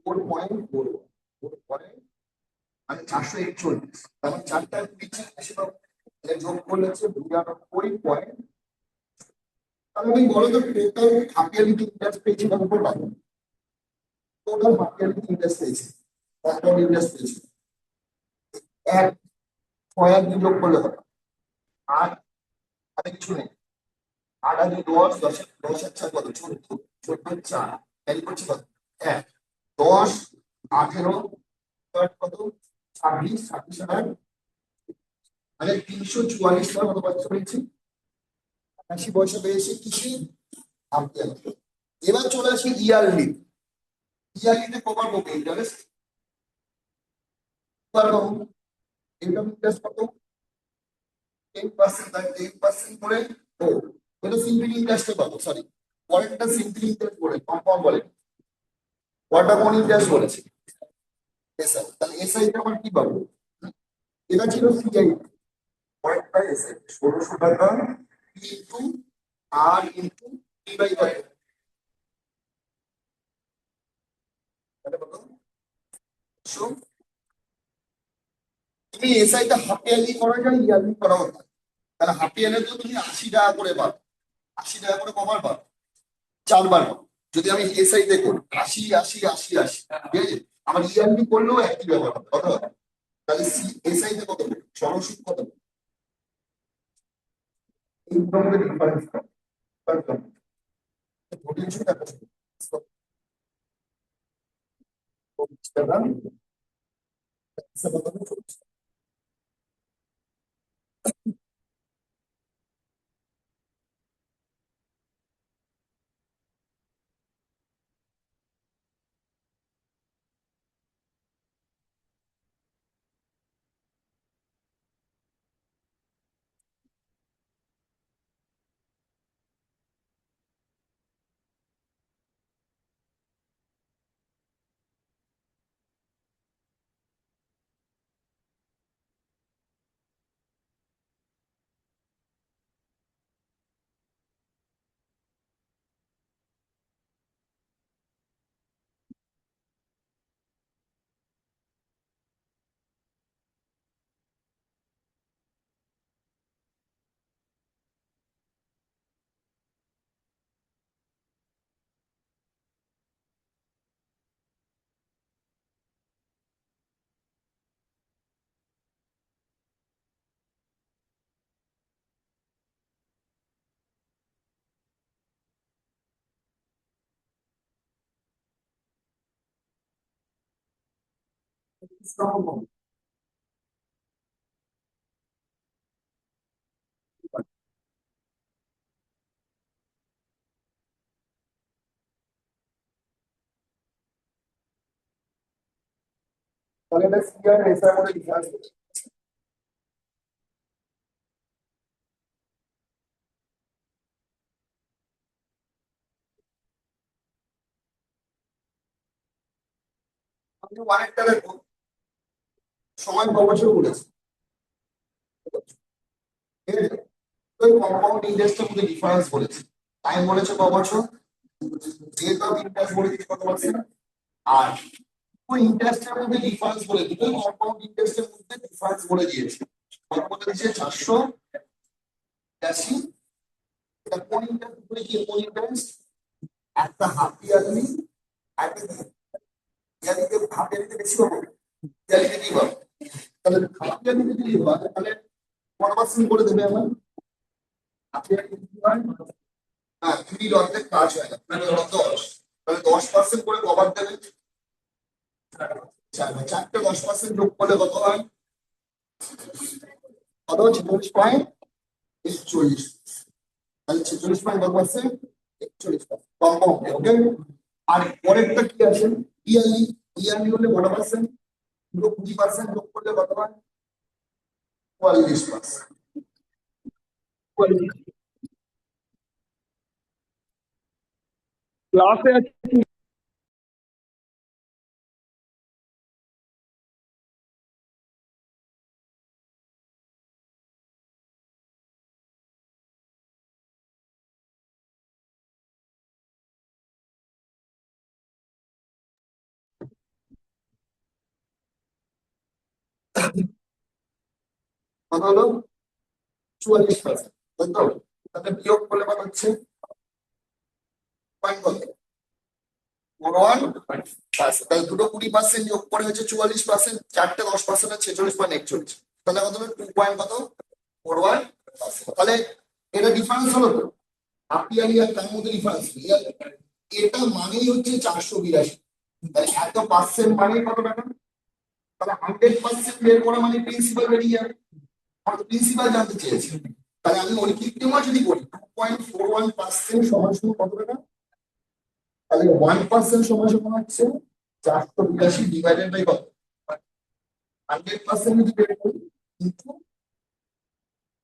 4.4, 4 পয়েন্ট মানে 441। তাহলে 4টায় 20 বেশি পাবো। তাহলে যোগ করলে হচ্ছে 92.। তাহলে আমি বলো তো টোটাল হাফ ইয়ারলি ইন্টারেস্ট পেয়েছি কত পাবো? টোটাল হাফ ইয়ারলি ইন্টারেস্ট পেয়েছি, কত ইন্টারেস্ট পেয়েছি? এক, 6 আর 2 যোগ করলে হবে 8। হাতে কিছু নেই। 8 আর 2 10, 10 আর 4 কত? 14, 14 4 ক্যারি করছি কত? 1, 10, 18, কত? 26, 26 মানে 344 টাকা কত পয়সা পেয়েছি? 80 পয়সা পেয়েছি কৃষি হাফ ইয়ারলি। এবার চলে আসি ইয়ারলি। ইয়ারলিতে কবার পাবো ইন্টারেস্ট? পারবো। ইনকাম ইন্টারেস্ট কত? 10%, তাই 10% করে। ও, এটা সিম্পল ইন্টারেস্টে পাবো, সরি। পরেরটা সিম্পল ইন্টারেস্ট বলে, কম্পাউন্ড বলে। ওয়াটার কোন ইন্টারেস্ট বলেছে? এসআই। তাহলে এসআই তে আমার কি পাবো? এটা ছিল সিআই। পরেরটা এসআই 1600 টাকা into R into T by কত? এটা কত? So, তুমি এসআই টা হাফ ইয়ারলি করা যায়, ইয়ারলি করা হতো। তাহলে হাফ ইয়ারলি তো তুমি 80 টাকা করে পাবে। 80 টাকা করে কবার পাবে? 4 বার পাবে। যদি আমি এসআই তে করি 80 80 80 80, ঠিক আছে? আমার ইয়ারলি করলেও একই ব্যাপার হবে, কত হবে? তাহলে এসআই তে কত হবে? সরলসূত্র কত হবে? এই রকমের ডিফারেন্স হবে। potential capacity. So, Instagram, তাহলে এটা সি আর এস এর মধ্যে ডিফারেন্স। আমি অনেকটা দেখো সময় ক বছর বলেছি, ঠিক আছে? তো কম্পাউন্ড ইন্টারেস্টের মধ্যে ডিফারেন্স বলেছি, টাইম বলেছে ক বছর, যেহেতু আমি ইন্টারেস্ট বলে দিচ্ছি কত পার্সেন্ট, আর ওই ইন্টারেস্টের মধ্যে ডিফারেন্স বলে দুটো কম্পাউন্ড ইন্টারেস্টের মধ্যে ডিফারেন্স বলে দিয়েছে। কত বলে দিয়েছে 480। এটা কোন ইন্টারেস্ট বলে কি কোন ইন্টারেস্ট, একটা হাফ ইয়ারলি, একটা ইয়ারলিতে হাফ ইয়ারলিতে বেশি পাবো, ইয়ারলিতে কি পাবো, তাহলে হাফ ইয়ারলিতে যদি হয় তাহলে কত পার্সেন্ট করে দেবে আমার হাফ ইয়ারলি কি হয়, হ্যাঁ কুড়ির অর্ধেক কাজ হয় না, মানে হলো 10, তাহলে 10% করে কভার দেবে। চারটে 10% যোগ করলে কত হয়, কত হচ্ছে 40.41, তাহলে 46.1%, 41%, কম্পাউন্ড, ওকে। আর পরেরটা কি আছে, ইয়ারলি, ইয়ারলি হলে কত পার্সেন্ট, পুরো 20% যোগ করলে কত হয়, 44%। ক্লাসে আছে। কত হলো 44%, তাই তো? তাহলে বিয়োগ করলে কত হচ্ছে, পয়েন্ট কত, 41%, তাহলে দুটো 20% যোগ করে হচ্ছে 44%, চারটে 10% 46.41, তাহলে কত হলো 2 পয়েন্ট কত, 41%। তাহলে এটা ডিফারেন্স হলো তো, হাফ ইয়ারলি আর তার মধ্যে ডিফারেন্স, এটা মানেই হচ্ছে 482। তাহলে এত পার্সেন্ট মানে কত টাকা, তাহলে 100% বের করা মানে প্রিন্সিপাল বেরিয়ে যাবে, আমার তো প্রিন্সিপাল জানতে চেয়েছি। তাহলে আমি ঐকিক নিয়ম যদি করি 2.41% সমান সমান কত টাকা, তাহলে 1% সমান সমান হচ্ছে 482 ডিভাইডেড বাই কত, 100% যদি বের করি ইনটু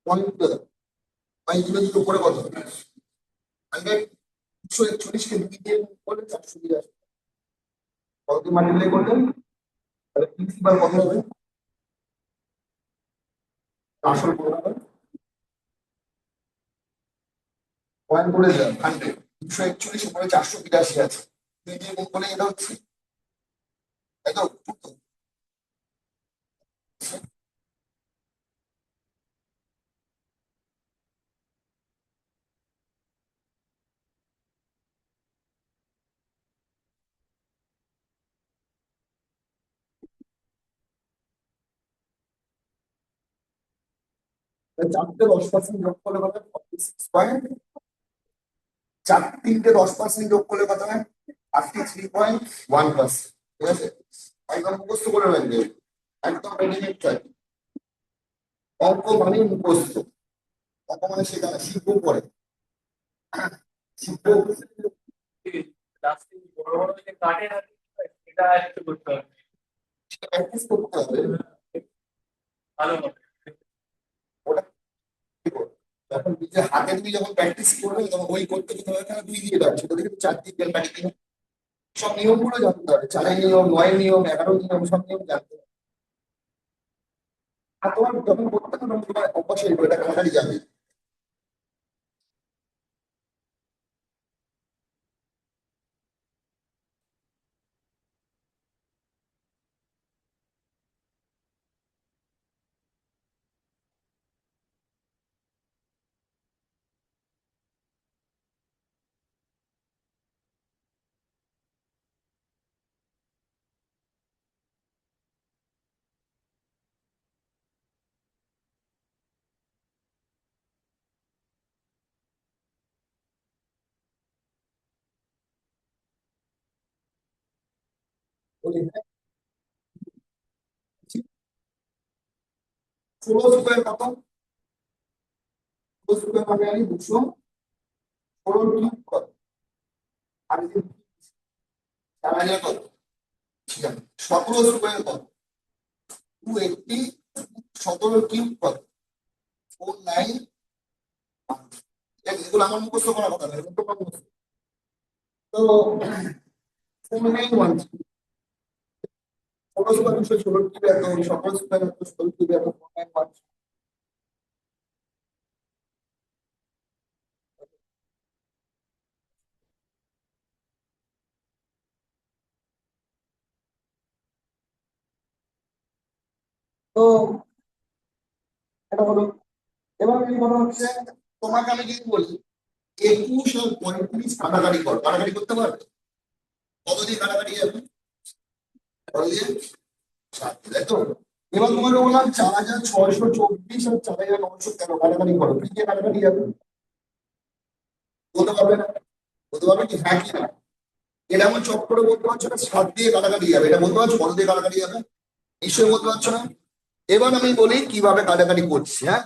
পয়েন্ট, পয়েন্ট দুটো উপরে কত, 141 কে 2 দিয়ে গুণ করলে 482, কত মাল্টিপ্লাই করলে, তাহলে প্রিন্সিপাল কত হবে, আসল কত হবে, পয়েন্ট করে দিলাম 100, 241 উপরে 482 আছে, 2 দিয়ে গুণ করলে এটা হচ্ছে, তাই তো? চারটে 10% যোগ করলে কত, 46 পয়েন্ট, চার তিনটে 10% যোগ করলে কত হয়, 33.1%, ঠিক আছে? একদম মুখস্থ করে রাখবে, একদম রেডিমেড থাকে, অঙ্ক মানে মুখস্থ, অঙ্ক মানে সেখানে শিখবো পরে, শিখবো, বড় বড় যে কাটে না, এটা একটু করতে হবে প্র্যাকটিস করতে হবে, ভালো হবে। ওটা কি করবে? যখন নিজে হাতে তুমি যখন প্র্যাকটিস করবে তখন ওই করতে করতে হবে, এখানে 2 দিয়ে দাও, সেটা দেখে 4 দিয়ে গেল প্র্যাকটিস, সব নিয়মগুলো জানতে হবে, 4-এর নিয়ম, 9-এর নিয়ম, 11-র নিয়ম, সব নিয়ম জানতে হবে। আর তোমার যখন করতে হবে তখন তোমার অবশ্যই এটা কাছাকাছি যাবে। বলি, 16 স্কোয়ার কত? 16 স্কোয়ার মানে আমি 216 কিউব কত? আমি যে 4000 কত? 17 স্কোয়ার কত? 280 17 কিউব কত? 49। এগুলো আমার মুখস্থ করার কথা না, এগুলো তোমার মুখস্থ। তো 4913 16 স্কোয়ার 216 কিউব এত, 17 স্কোয়ার 216 কিউব এত, 4913। তো এটা হলো। এবার কি বলা হচ্ছে, তোমাকে আমি যদি বলি 21 আর 35 কাটাকাটি কর, কাটাকাটি করতে পারবে? কত দিয়ে কাটাকাটি যাবে? কত দিয়ে? 7 দিয়ে, তাই তো? এবার তোমাকে বললাম 4624 আর 4913 কাটাকাটি করো, কি দিয়ে কাটাকাটি যাবে? বলতে পারবে না? বলতে পারবে কি হ্যাঁ কি না? এটা এমন চট করে বলতে পারছো না 7 দিয়ে কাটাকাটি যাবে, এটা বলতে পারছো কত দিয়ে কাটাকাটি যাবে? নিশ্চয়ই বলতে পারছো না। এবার আমি বলি কিভাবে কাটাকাটি করছি, হ্যাঁ।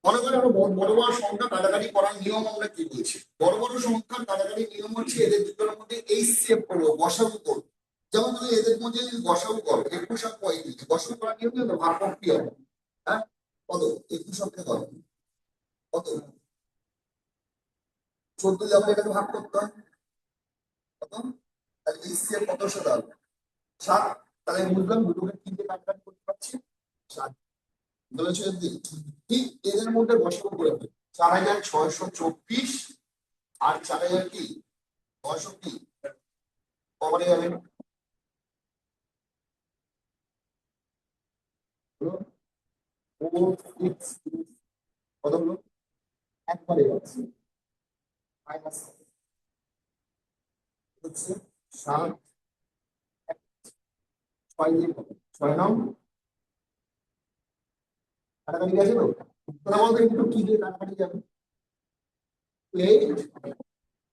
মনে করি আমরা বড় বড় সংখ্যা কাটাকাটি করার নিয়ম আমরা কি বলছি? বড় বড় সংখ্যার কাটাকাটি নিয়ম হচ্ছে এদের দুটোর মধ্যে এই সেভ করবো, গসাগু করবো। যেমন তুমি এদের মধ্যে যদি গসাগু করো 21 আর 35, গসাগু করার নিয়ম কিন্তু ভাগ কি হবে? হ্যাঁ, কত? 21 অক্ষে কত? কত? 14 যাবে, এটাকে ভাগ করতে হয় কত? তাহলে এই সেভ কত সাথে হবে? 7। তাহলে আমি বুঝলাম দুটোকে তিনটে কাটাকাটি করতে পারছি 7। বলেছে ঠিক এদের মধ্যে গসাগু করে হবে 4624 আর 4000 কি 900 কি কবরে যাবে? হলো 4 6 কত হলো? একবারে যাচ্ছে মাইনাস হচ্ছে 7 6 দিয়ে কত? 6 কাটাকাটি গেছে তো? তোরা বলতো একটু কি দিয়ে কাটাকাটি যাবে? 8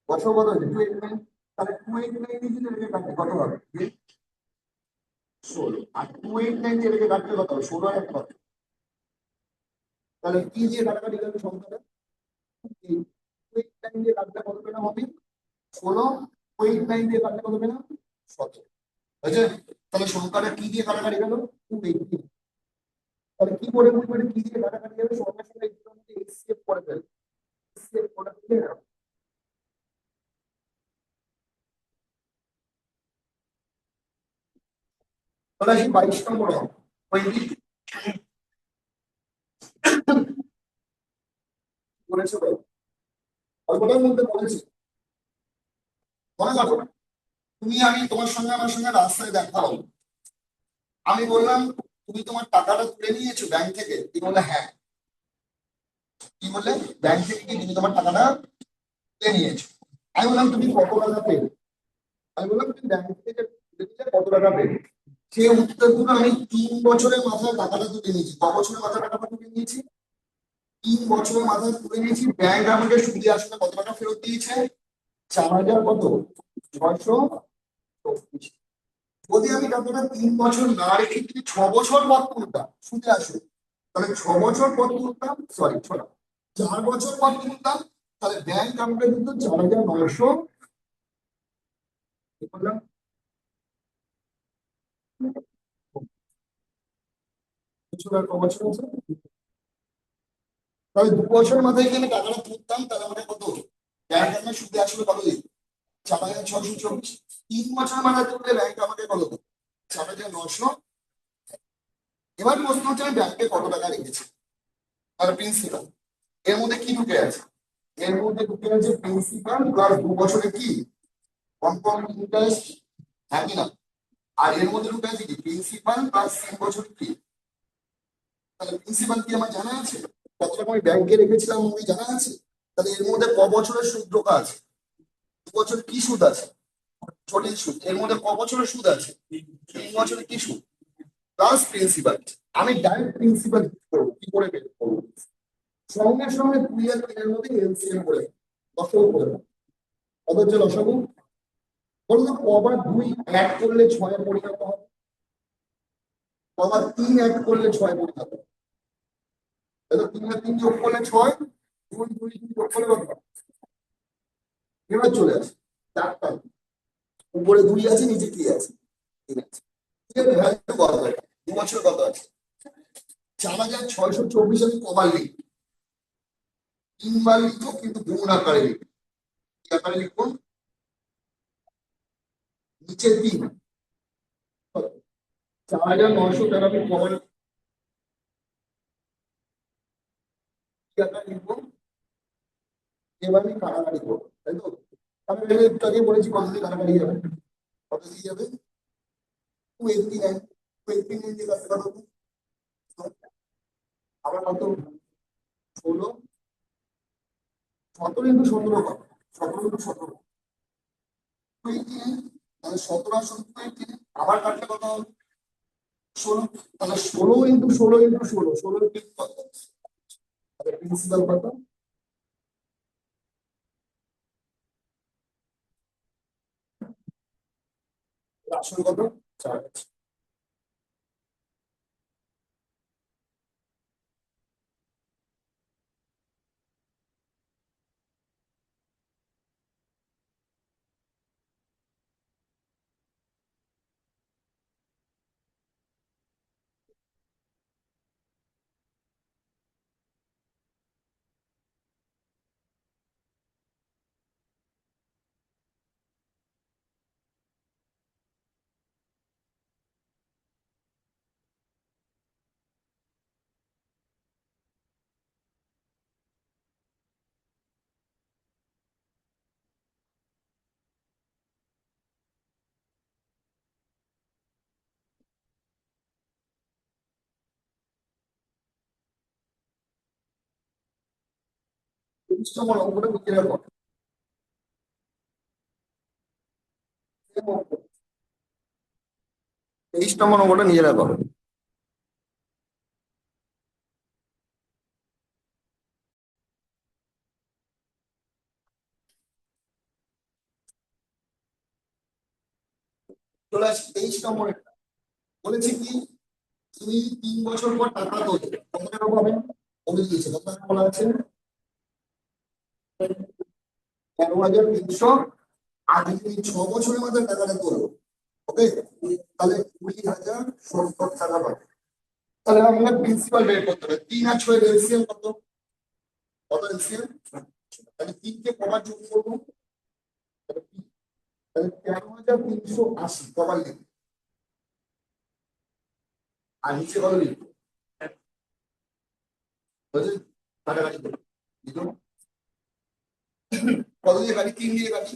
বছর কত হচ্ছে 289। তাহলে 289 দিয়ে যদি এটাকে কাটতে কত হবে? 16। আর 289 দিয়ে এটাকে কাটতে কত হবে? 16 আর এক কত? তাহলে কি দিয়ে কাটাকাটি যাবে সংখ্যাটা? 289 দিয়ে কাটলে কত পেলাম আমি? 16। 289 দিয়ে কাটলে কত পেলাম? 17। বুঝেছে? তাহলে সংখ্যাটা কি দিয়ে কাটাকাটি গেল? 280। তাহলে কি করে বুঝবে কি দিয়ে কাটাকাটি যাবে? সঙ্গে সঙ্গে এগুলোর মধ্যে এক্সকেপ করে ফেলবে। এক্সকেপ করে ফেলে তাহলে আসি 22 নম্বর অঙ্ক। করেছে ভাই, অল্পটার মধ্যে বলেছি মনে করো আমি তোমার সঙ্গে আমার সঙ্গে রাস্তায় দেখা হলো। আমি বললাম তুমি তোমার টাকাটা তুলে নিয়েছো ব্যাংক থেকে? কি বলে হ্যাঁ। কি বলে? ব্যাংক থেকে কি তুমি তোমার টাকাটা তুলে নিয়েছো? আমি বললাম তুমি কত টাকা পেলে? আমি বললাম তুমি ব্যাংক থেকে তুলে নিলে কত টাকা পেলে? সে উত্তরগুলো আমি 3 বছরের মাথায় টাকাটা তুলে নিয়েছি। ক বছরের মাথায় টাকাটা তুলে নিয়েছি? 3 বছরের মাথায় তুলে নিয়েছি। ব্যাংক আমাকে সুদে আসলে কত টাকা ফেরত দিয়েছে? 4000 কত? 624। যদি আমি টাকাটা 3 বছর না রেখে যদি 6 বছর পর তুলতাম সুদে আসলে, তাহলে 6 বছর পর তুলতাম, সরি 4 বছর পর তুলতাম, তাহলে ব্যাংক আমাকে দিত 4900। বললাম বছর আর ক বছর আছে? তাহলে 2 বছরের মাথায় যদি আমি টাকাটা তুলতাম তাহলে আমাকে কত ব্যাংক আমাকে সুদে আসলে কত দিত? 4624। 3 বছরের মাথায় তুললে ব্যাংক আমাকে কত দিত? 4900। এবার প্রশ্ন হচ্ছে আমি ব্যাংকে কত টাকা রেখেছি? আর প্রিন্সিপাল এর মধ্যে কি ঢুকে আছে? এর মধ্যে ঢুকে আছে প্রিন্সিপাল প্লাস 2 বছরে কি কম্পাউন্ড ইন্টারেস্ট, হ্যাঁ কি না? আর এর মধ্যে ঢুকে আছে কি প্রিন্সিপাল প্লাস 3 বছর কি। তাহলে প্রিন্সিপাল কি আমার জানা আছে? কত টাকা আমি ব্যাংকে রেখেছিলাম আমি জানা আছে? তাহলে এর মধ্যে ক বছরের সুদ ঢোকা আছে? 2 বছর কি সুদ আছে? জটিল সুদ। এর মধ্যে ক বছরের সুদ আছে? 3 বছরে কি সুদ প্লাস প্রিন্সিপাল। আমি ডাইরেক্ট প্রিন্সিপাল করবো, কি করে বের করবো? সঙ্গে সঙ্গে 2 আর 3-এর মধ্যে এলসিএম করে লসাগু করে দাও। কত হচ্ছে লসাগু? বলতো কবার 2 অ্যাড করলে 6-এ পরিণত হবে? কবার 3 অ্যাড করলে 6-এ পরিণত হবে? তাহলে 3 আর 3 যোগ করলে 6, 2 2 যোগ করলে কত? এবার চলে আসে 4টা, উপরে 2 আছে, নিচে কি আছে? 3 আছে। এর ভ্যালু কত? 2 বছর কত আছে? 4624। আমি কবার লিখব? 3 বার লিখবো, কিন্তু গুণ আকারে লিখবো। কি আকারে লিখবো? নিচে 3, 4900 দ্বারা আমি কবার কি আকারে লিখবো? এবার আমি কাটাকাটি করবো, তাই তো? আমি একটু আগে বলেছি কত দিয়ে কাটাকাটি যাবে, কত দিয়ে যাবে? 289, 289 দিয়ে কাটতে পারবো। আবার কত? 16, 17 ইন্টু 17 কত? 17 ইন্টু 17 289, তাহলে 17 আর 17 289, আবার কাটলে কত হবে? 16, তাহলে 16 ইন্টু 16 ইন্টু 16, 16 এর কত? তাহলে প্রিন্সিপাল কত? আসল কত? 4। তিরিশটা মনে অঙ্কটা লিখে রাখো। 23 নম্বর অঙ্কটা নিজেরা করো। চলে আসি 23 নম্বর। বলেছি কি, তুমি 3 বছর পর টাকা তোলে, কত টাকা পাবে? বলে দিয়েছে, কত টাকা বলা আছে? 13,300। আর যদি তুমি 6 বছরের মধ্যে টাকাটা তোলো, ওকে, তাহলে 20,070 টাকা পাবে। তাহলে আমরা প্রিন্সিপাল বের করতে হবে। 3 আর 6 এর এলসিএম কত? কত এলসিএম? তাহলে 3 কে কবার যোগ করবো? তাহলে 13,380 কবার লিখবো? আর নিচে কত লিখবো? বুঝলি? কাটাকাটি করবো। লিখো। কত দিয়ে কাটি? 3 দিয়ে কাটি,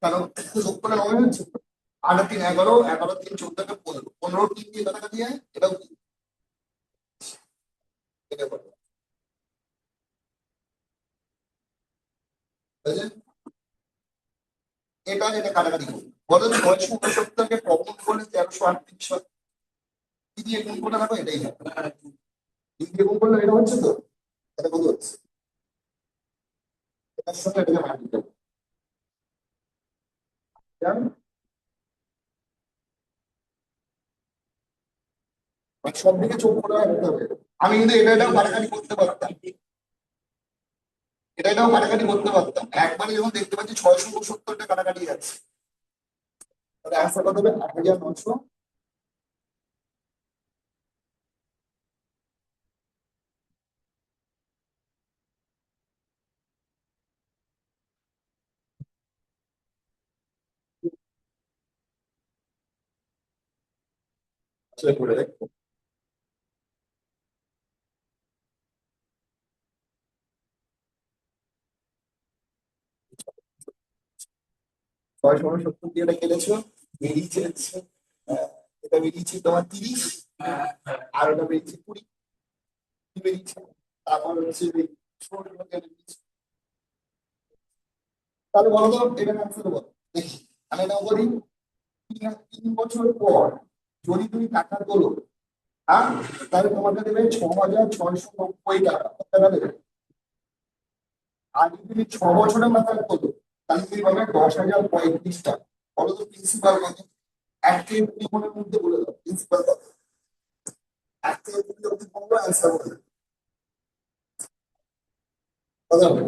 কারণ যোগ করে 9 হচ্ছে। 8 আর 3 11, 11 3 14 15, 15 3 দিয়ে কাটাকাটি হয়, এটাও কি? এটা করো। বুঝলে? এটা কাটাকাটি করবো। বলো 969 কে কমন করলে 1338 হয়। কি দিয়ে গুণ করে রাখো, এটাই হবে। কি দিয়ে গুণ করলে এটা হচ্ছে তো? এটা কত হচ্ছে? এটার সঙ্গে এটাকে মান দিতে হবে। কেমন? মানে সব দিকে চোখ করে রাখতে হবে। আমি কিন্তু এটাও কাটাকাটি করতে পারতাম, এটাও কাটাকাটি করতে পারতাম। একবারে যখন দেখতে পাচ্ছি 669 কাটাকাটি যাচ্ছে, তাহলে আনসার কত হবে? 8,900। করে দেখো 669 দিয়ে এটা কেটেছো, বেরিয়েছে হচ্ছে এটা বেরিয়েছে তোমার 30, আর ওটা বেরিয়েছে 20 বেরিয়েছে। তারপর হচ্ছে বেরিয়েছে। তাহলে বলো তো এটার অ্যান্সার বলো দেখি। আমি এটা বলি, 3 বছর পর যদি তুমি টাকা তোলো, হ্যাঁ, তাহলে তোমাকে দেবে 6,690 টাকা। কত টাকা দেবে? আর যদি তুমি 6 বছরের মাথায় তোলো, তাহলে তুমি পাবে 10,035 টাকা। বলো তো প্রিন্সিপাল কত? 1 থেকে 20 মনের মধ্যে বলে দাও প্রিন্সিপাল কত। 1 থেকে 20 অব্দি বলবো, অ্যান্সার বলে দাও। কথা হবে।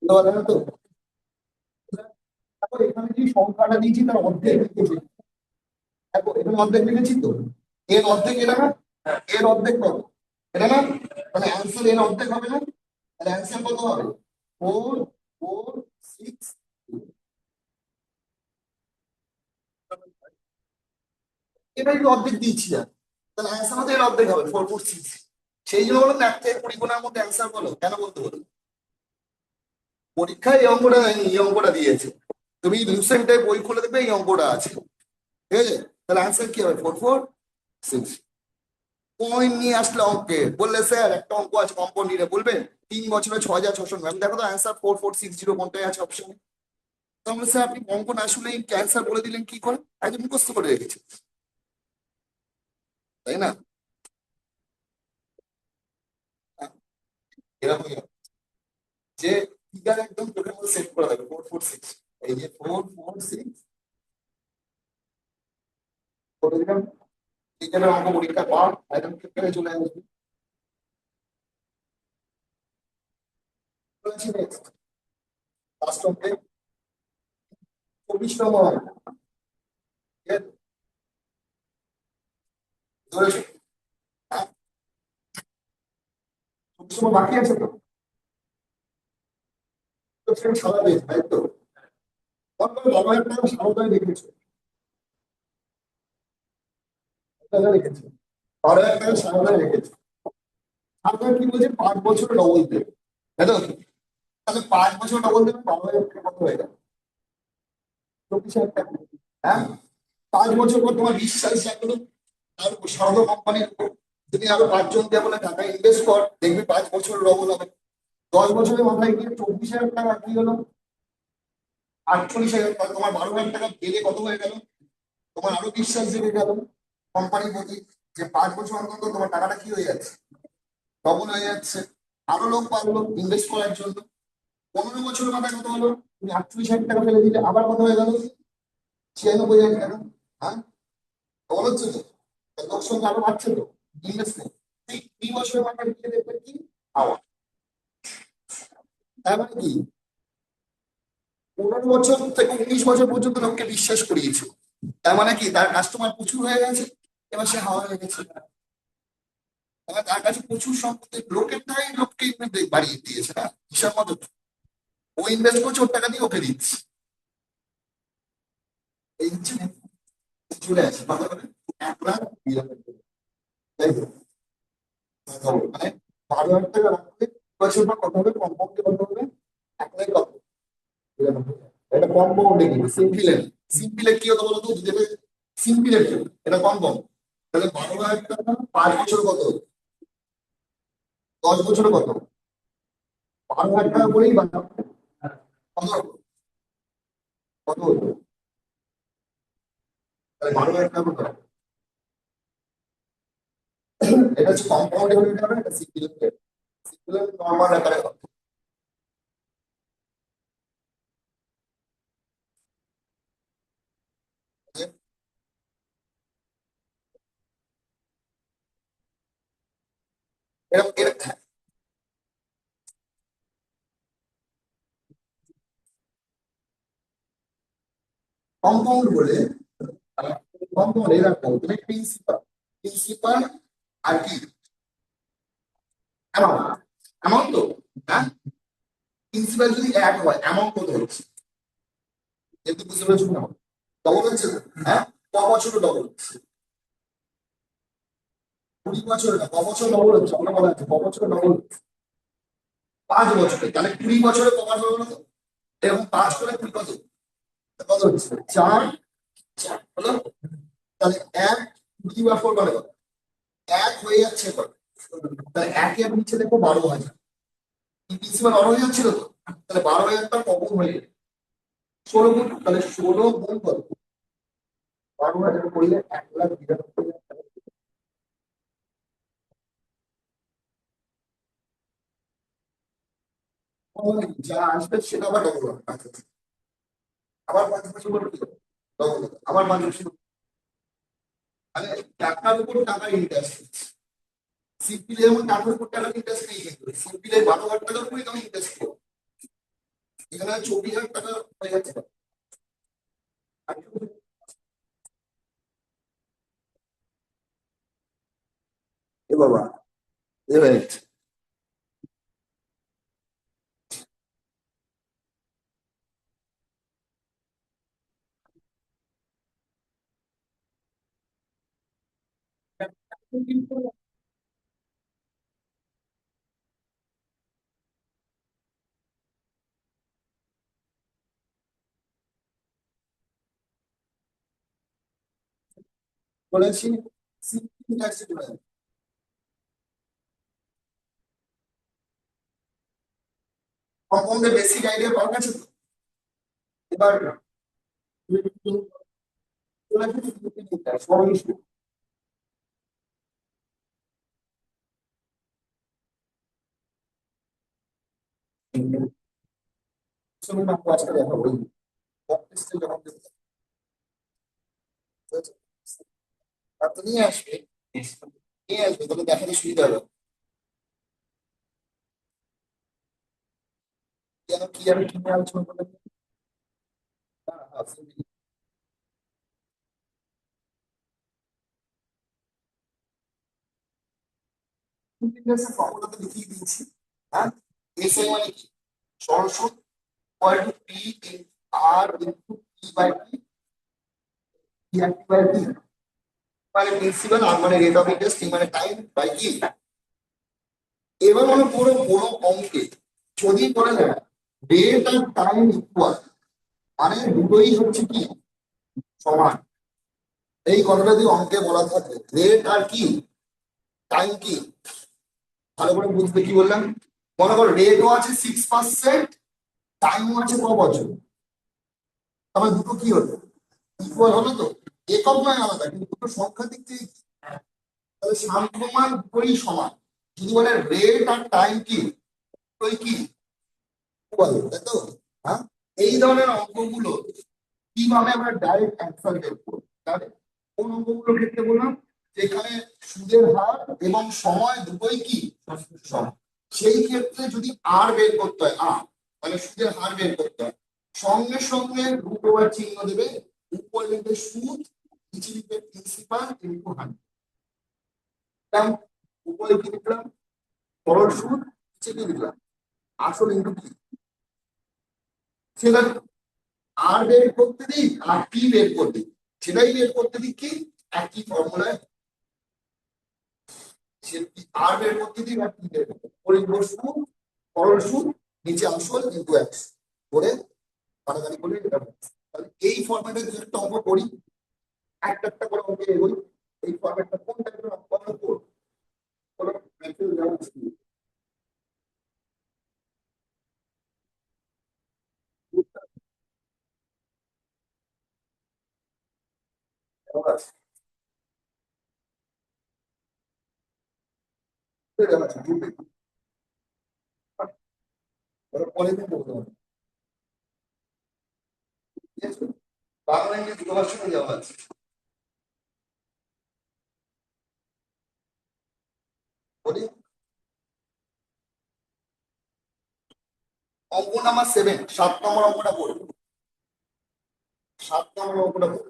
বুঝতে পারলে না তো? তারপর এখানে যে সংখ্যাটা দিয়েছি তার অর্ধেক লিখেছি। দেখো এখানে অর্ধেক লিখেছি তো, এর অর্ধেক এটা না, এর অর্ধেক কত এটা না, মানে অ্যান্সার এর অর্ধেক হবে না, তাহলে অ্যান্সার কত হবে? 4 4 6। এটা একটু অর্ধেক দিয়েছি না, তাহলে অ্যান্সার মধ্যে এর অর্ধেক হবে 4 4 6। সেই জন্য বললাম এক থেকে 20 মধ্যে অ্যান্সার বলো, কেন বলতে বলো? পরীক্ষায় এই অঙ্কটা নেই, এই অঙ্কটা দিয়েছে। তুমি রিসেন্ট বই খুলে দেখবে এই অঙ্কটা আছে, ঠিক আছে? তাহলে অ্যান্সার কি হবে? 4 4 6। পয়েন্ট নিয়ে আসলে অঙ্কে বললে স্যার একটা অঙ্ক আছে কম্পাউন্ড নিয়ে বলবেন 3 বছরে 6,600, ম্যাম দেখো তো অ্যান্সার 4460 কোনটায় আছে অপশনে? তাহলে স্যার আপনি অঙ্ক না আসলে ক্যান্সার বলে দিলেন কি করে? একদম মুখস্থ করে রেখেছে, তাই না? এরকমই হবে। যে ফিগার একদম চোখের মধ্যে সেট করে দেবে 4 4 6, এই যে 4 4 6 করে দিলাম। ফিগারের অঙ্ক পরীক্ষা পাও একদম ফিগারে চলে আসবে। নেক্সট লাস্ট অঙ্কে 24 নম্বর অঙ্ক, ঠিক আছে? ধরেছো? হ্যাঁ, 24 নম্বর বাকি আছে তো, তো সেটা সাদা পেজ তাই তো? তারপরে বাবা একটা সাদায় রেখেছো, সাদা রেখেছো, বারো একটা সাদায় রেখেছো। আপনার কি বলছে 5 বছর ডবল দেবে, তাই তো? তাহলে 5 বছর ডবল দেবে 12,000 টাকা কত হয়ে গেল? 24,000 টাকা। হ্যাঁ, 5 বছর পর তোমার বিশ্বাস জাগলো আর সর্ব কোম্পানির উপর, তুমি আরো 5 জনকে বলে টাকা ইনভেস্ট কর, দেখবি 5 বছর ডবল হবে। 10 বছরের মাথায় গিয়ে 24,000 টাকা কি হলো? 48,000 টাকা। তোমার 12,000 টাকা বেড়ে কত হয়ে গেল? তোমার আরো বিশ্বাস জেগে গেল কোম্পানির প্রতি, যে 5 বছর অন্তত তোমার টাকাটা কি হয়ে যাচ্ছে, ডবল হয়ে যাচ্ছে। আরো লোক পারলো ইনভেস্ট করার জন্য। 15 বছরের মাথায় কত হলো? তুমি 48,000 টাকা ফেলে দিলে, আবার কত হয়ে গেল? 96,000 টাকা। হ্যাঁ, ডবল হচ্ছে তো, লোক সংখ্যা আরো বাড়ছে তো, ইনভেস্টমেন্ট। 3 বছরের মাথায় গিয়ে দেখবে কি হাওয়া। তার মানে কি 15 বছর থেকে 19 বছর পর্যন্ত লোককে বিশ্বাস করিয়েছে, তার মানে কি তার কাস্টমার প্রচুর হয়ে গেছে, এবার সে হাওয়া হয়ে গেছে। এবার তার কাছে প্রচুর সম্পত্তি, লোকের টাই লোককে বাড়িয়ে দিয়েছে না হিসাব মতো। ও ইনভেস্ট করছে, ওর টাকা দিয়ে ওকে দিচ্ছে, এই হচ্ছে চলে আসে কথা বলে 1,92,000, তাই তো? মানে 12,000 টাকা রাখলে বছর পর কত হবে? কম্পাউন্ডে কত হবে? 1,92,000। এটা কম্পাউন্ডে কিন্তু সিম্পলে, সিম্পলে কি হতো বলতো? যেটা সিম্পলে এটা কম্পাউন্ড। তাহলে 12,000 টাকা 5 বছর কত? 10 বছরে কত? 12,000 টাকা করেই বানাবো। কত কত হতো? তাহলে 12,000 টাকা কত? এটা হচ্ছে কম্পাউন্ডে হয়ে যাবে, এটা সিম্পলে সিম্পলে নর্মাল আকারে হবে। এরকম এরকম কম্পাউন্ড বলে, কম্পাউন্ড এরকম তুমি প্রিন্সিপাল, প্রিন্সিপাল আর কি অ্যামাউন্ট, অ্যামাউন্ট তো, হ্যাঁ? প্রিন্সিপাল যদি 1 হয় অ্যামাউন্ট কত হচ্ছে? কিন্তু বুঝতে পেরেছো না? ডবল হচ্ছে তো, হ্যাঁ? ক বছরে ডবল হচ্ছে? 20 বছরে না, ক বছর ডবল হচ্ছে আমরা বলা আছে, ক বছরে ডবল হচ্ছে? 5 বছরে। তাহলে 20 বছরে কমার হলো তো, এরকম 5 করে 20 কত? কত হচ্ছে? 4 4 হলো। তাহলে 1 2 4 মানে কত? 1 হয়ে যাচ্ছে কত? তাহলে 1 এর নিচে দেখো 12,000, প্রিন্সিপাল 12,000 ছিল তো, তাহলে 12,000 কখন হয়ে যাবে? 16 গুণ, তাহলে 16 গুণ কত? 12,000 করলে 1,92,000 টাকা। যা আসবে সেটা আবার ডবল হবে, আবার 5 বছর পর কি হবে? ডবল হবে, আবার 5 বছর, মানে টাকার উপর টাকা ইন্টারেস্ট। সিপিএল যেমন টাকার উপর টাকা ইন্টারেস্ট নেই, কিন্তু সিপিএল 12,000 টাকার উপরে তুমি ইন্টারেস্ট করো, এখানে 24,000 টাকা হয়ে যাচ্ছে। এ বাবা, এ হয়ে যাচ্ছে। বলেছি সিপিএল ইন্টারেস্ট চলে যাবে। কম্পাউন্ডের বেসিক আইডিয়া পাওয়া গেছে তো? এবার আজকে দেখাবো যখন নিয়ে আসবে, নিয়ে আসবে তাহলে দেখাতে সুবিধা হবে। যেন কি আমি কি নিয়ে আলোচনা করলাম? ফর্মুলা তো লিখিয়ে দিয়েছি। হ্যাঁ, এসআই মানে কি? সরল সুদ equal to P in R into P by P, P R P by P মানে প্রিন্সিপাল, আর মানে রেট অফ ইন্টারেস্ট, টি মানে টাইম বাই কি। এবার মানে পুরো বড় অঙ্কে যদি বলা যায় রেট আর টাইম ইকুয়াল, মানে দুটোই হচ্ছে কি সমান, এই কথাটা যদি অঙ্কে বলা থাকে রেট আর কি টাইম কি, ভালো করে বুঝতে কি বললাম। মনে করো রেটও আছে 6%, টাইমও আছে ক বছর, তাহলে দুটো কি হলো? ইকুয়াল হলো তো, একক নয় আলাদা, কিন্তু দুটো সংখ্যার দিক থেকে কি? তাহলে সাম্যমান দুটোই সমান, যদি বলে রেট আর টাইম কি দুটোই কি ইকুয়াল, তাই তো? হ্যাঁ, এই ধরনের অঙ্কগুলো কিভাবে আমরা ডাইরেক্ট অ্যান্সার বের করবো? তাহলে কোন অঙ্কগুলোর ক্ষেত্রে বললাম যেখানে সুদের হার এবং সময় দুটোই কি সমান, সেই ক্ষেত্রে যদি আর বের করতে হয়, মানে সুদের হার বের করতে হয়, সঙ্গে সঙ্গে রুট ওভার চিহ্ন দেবে, উপরে লিখবে সুদ, নিচে লিখবে প্রিন্সিপাল ইনটু 100। উপরে কি লিখলাম? সরল সুদ, নিচে কি লিখলাম? আসল ইনটু কি, সেটা আর বের করতে দিই আর পি বের করতে দিই, সেটাই বের করতে দিই কি একই ফর্মুলায়, আর বের করতে দিই আর পি বের করতে দিই, পরিবর্তন সুদ, সরল সুদ, নিচে আসল ইনটু এক্স করে কাটাকাটি করে এটা বলছি। তাহলে এই ফরম্যাটে যদি একটা অঙ্ক করি, একটা একটা করে অঙ্ক এগোই, এই ফরম্যাটটা কোন টাইপের অঙ্ক আমরা করব? কোনো ম্যাথের যেমন ছিল। কেমন আছে? কেমন আছে? ওরা পরে দিয়ে বলতে হবে, ঠিক আছে? বাংলা ইংরেজি দুটো ভাষায় দেওয়া আছে। বলি অঙ্ক নাম্বার 7, 7 নম্বর অঙ্কটা করবো, 7 নম্বর অঙ্কটা করবো।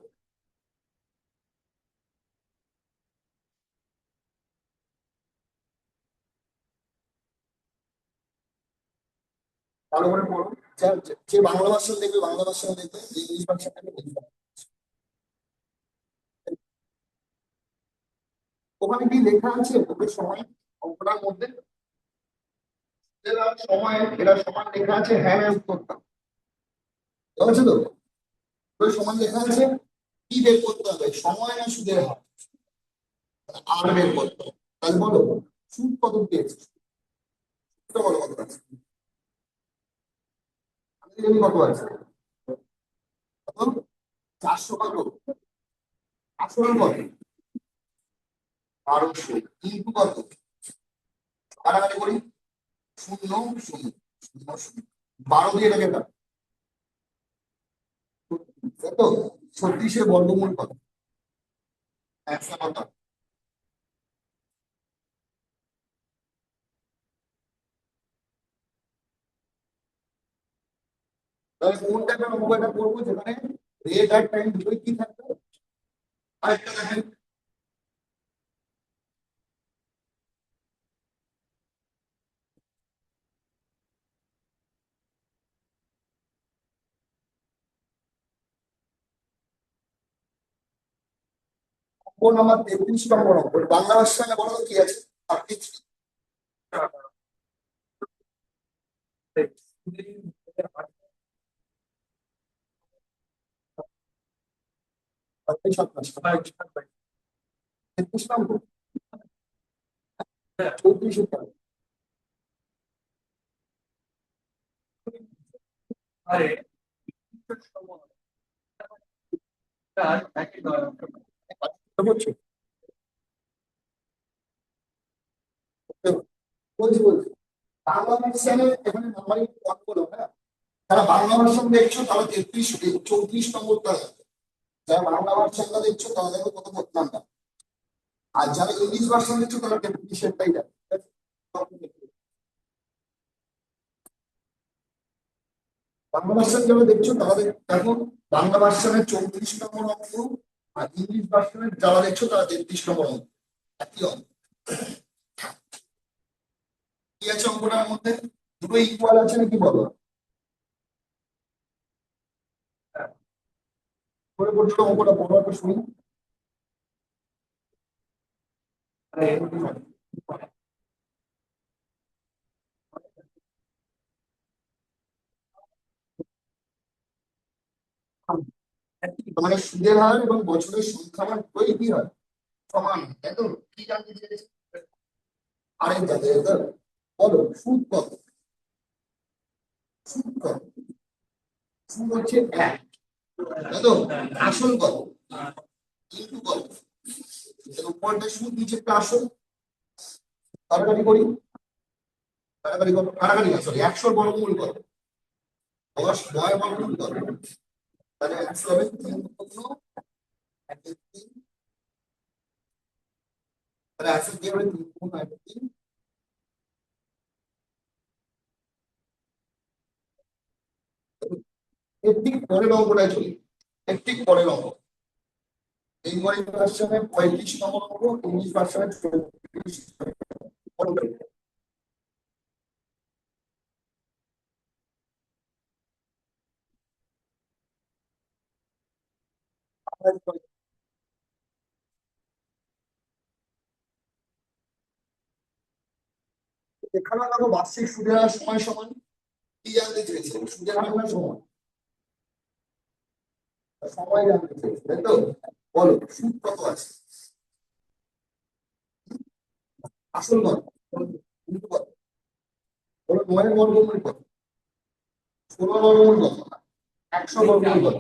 ভালো করে পড়ো, যে বাংলা ভাষা দেখবে বাংলা ভাষা দেখবে, যে ইংলিশ ভাষা দেখবে ইংলিশ ভাষা। ওখানে কি লেখা আছে ওদের সময় অঙ্কটার মধ্যে? এরা সময়, এরা সমান লেখা আছে, হ্যাঁ হ্যাঁ উত্তরটা ঠিক আছে তো? ওই সমান লেখা আছে, কি বের করতে হবে, সময় না সুদের হার? আর বের করতে হবে। তাহলে বলো সুদ কত পেয়েছে, সুদটা বলো কত আছে, আমি জানি কত আছে, কত? 400 কত, আসল কত? 1200 ইন্টু কত, কাটাকাটি করি, শূন্য শূন্য, 12 দিয়ে এটাকে কাট, তাই তো? 36 বর্গমূল কত? 100 কত? তাহলে কোন টাইপের অঙ্কটা করবো যেখানে রেট আর টাইম দুটোই কি থাকবে? আরেকটা দেখেন, অঙ্ক নাম্বার 33 নম্বর অঙ্ক, বাংলা ভাষায় বলো তো কি আছে? 33। তারপরে 33 নম্বর, 34 টা। আরে বুঝছো? বলছি বলছি, বাংলা ভার্সানে এখানে নাম্বারিং ওয়ান বলো, হ্যাঁ? যারা বাংলা ভার্সন দেখছো তারা 33 34 নম্বরটা দেখো। যারা বাংলা ভার্সনটা দেখছো তারা দেখো কত নাম্বার, আর যারা ইংলিশ ভার্সন দেখছো তারা 33 দেখো, ঠিক আছে? বাংলা ভার্সন যারা দেখছো তারা দেখো বাংলা ভার্সনের 34 নম্বর অঙ্ক, আর ইংলিশ ভার্সনের যারা দেখছো তারা 33 নম্বর অঙ্ক, একই অঙ্ক। কি আছে অঙ্কটার মধ্যে? দুটো ইকুয়াল আছে নাকি বলো? করে বলছো অঙ্কটা বড় একটা শুনি। মানে সুদের হার এবং বছরের সংখ্যা আমার দুটোই কি হয়? সমান, তাই তো? কি জানতে চেয়েছে? আরেক জায়গায় বলো সুদ কত? সুদ কত? সুদ হচ্ছে 1, তাই তো? আসল কত? কিন্তু কত? উপরটা সুদ নিচেরটা আসল। কাটাকাটি করি, কাটাকাটি কত? কাটাকাটি না, সরি, 100 বর্গমূল কত? 10 9 বর্গমূল কত? তাহলে 100 হবে 3 পূর্ণ 1 এর 3, তাহলে 100 কি হবে? 3 পূর্ণ 1 এর 3। এর ঠিক পরের অঙ্কটায় চলি, এর ঠিক পরের অঙ্ক। ইংরেজি ভার্সনে 35 নম্বর অঙ্ক, ইংলিশ ভার্সনে 34 নম্বর অঙ্ক। এখানে দেখো বার্ষিক সুদের হার সময় সমান, কি জানতে চেয়েছে? সুদের হার না সময়? সময় জানতে চেয়েছে, তাই তো? বলো সুদ কত আছে? আসল কত? কিন্তু কত? বলো 9 বর্গমূল কত? 16 বর্গমূল কত? 100 বর্গমূল কত?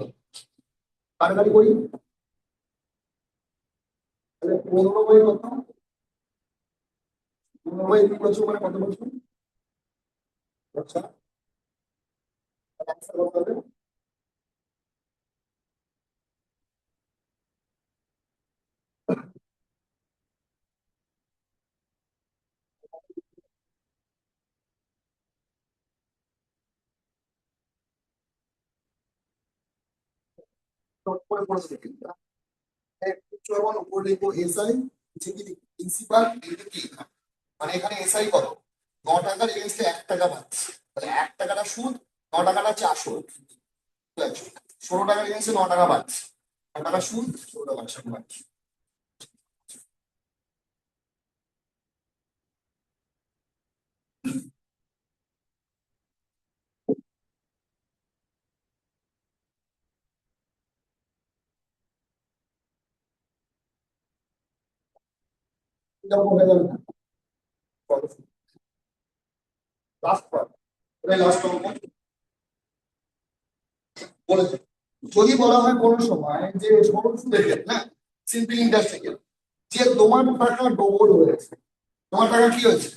কাটাকাটি করি, তাহলে 15 কত? 15 বছর মানে কত বছর? আচ্ছা, তাহলে answer কত হবে? নোট করে পড়ে দেখি। চলুন উপরে লিখবো এসআই, নিচে কি লিখবো? প্রিন্সিপাল ইনটু কি, মানে এখানে এসআই কত? 9 টাকার এগেইনস্টে 1 টাকা পাচ্ছি, তাহলে 1 টাকাটা সুদ, 9 টাকাটা হচ্ছে আসল, ঠিক আছে? 16 টাকার এগেইনস্টে 9 টাকা পাচ্ছি, 9 টাকা সুদ, 16 টাকা আসল পাচ্ছি। এটা হয়ে গেল না? কত সুদ? লাস্ট পার্ট, এটাই লাস্ট অঙ্ক বলেছে। যদি বলা হয় কোনো সময় যে সরল সুদের ক্ষেত্রে, না সিম্পল ইন্টারেস্ট থেকে, যে তোমার টাকা ডবল হয়েছে, তোমার টাকা কি হয়েছে?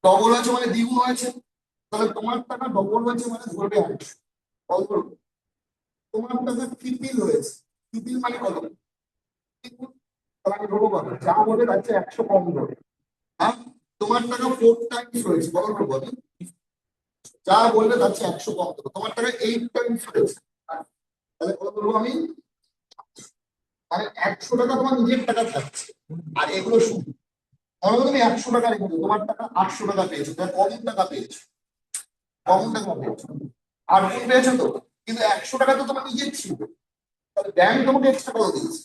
ডবল হয়েছে মানে দ্বিগুণ হয়েছে, তাহলে তোমার টাকা ডবল হয়েছে মানে ধরবে 100। কত ধরবে? তোমার টাকা ট্রিপল হয়েছে। ট্রিপল মানে কত? triple, তাহলে আমি ধরবো কত? যা বলে তার চেয়ে 100 কম ধরবে। হ্যাঁ, তোমার টাকা 4 টাইমস হয়েছে, বলো ধরবো আমি। যা বলবে তার চেয়ে 100 কম ধরবো। তোমার টাকা 8 টাইমস হয়েছে, তাহলে কত ধরবো আমি? মানে 100 টাকা তোমার নিজের টাকা থাকছে, আর এগুলো শুধু ধরো তুমি 100 টাকা রেখেছো, তোমার টাকা 800 টাকা পেয়েছো, তাহলে কম টাকা পেয়েছো, কম টাকা পেয়েছো। আর গুণ পেয়েছো তো, কিন্তু 100 টাকা তো তোমার নিজের ছিল, তাহলে ব্যাংক তোমাকে এক্সট্রা কত দিয়েছে?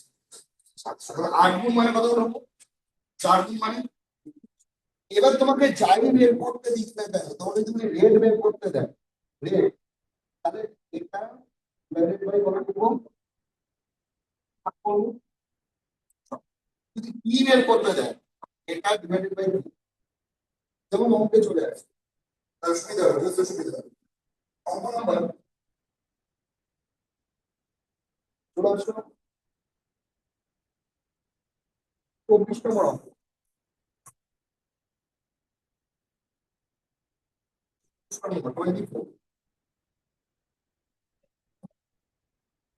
700। তাহলে 8 গুণ মানে কত হলো? 4 গুণ মানে। এবার তোমাকে যাই বের করতে দিতে দেয়, তোমাকে তুমি রেট বের করতে দেয়, রেট, তাহলে এটা ডিভাইডেড বাই কত করবো? ভাগ করবো। যদি কি বের করতে দেয়, এটা ডিভাইডেড বাই যেমন অঙ্কে চলে আসে, তার সুবিধা হবে, বুঝতে সুবিধা হবে। অঙ্ক নাম্বার চলে আসলো 24 নম্বর অঙ্ক। 24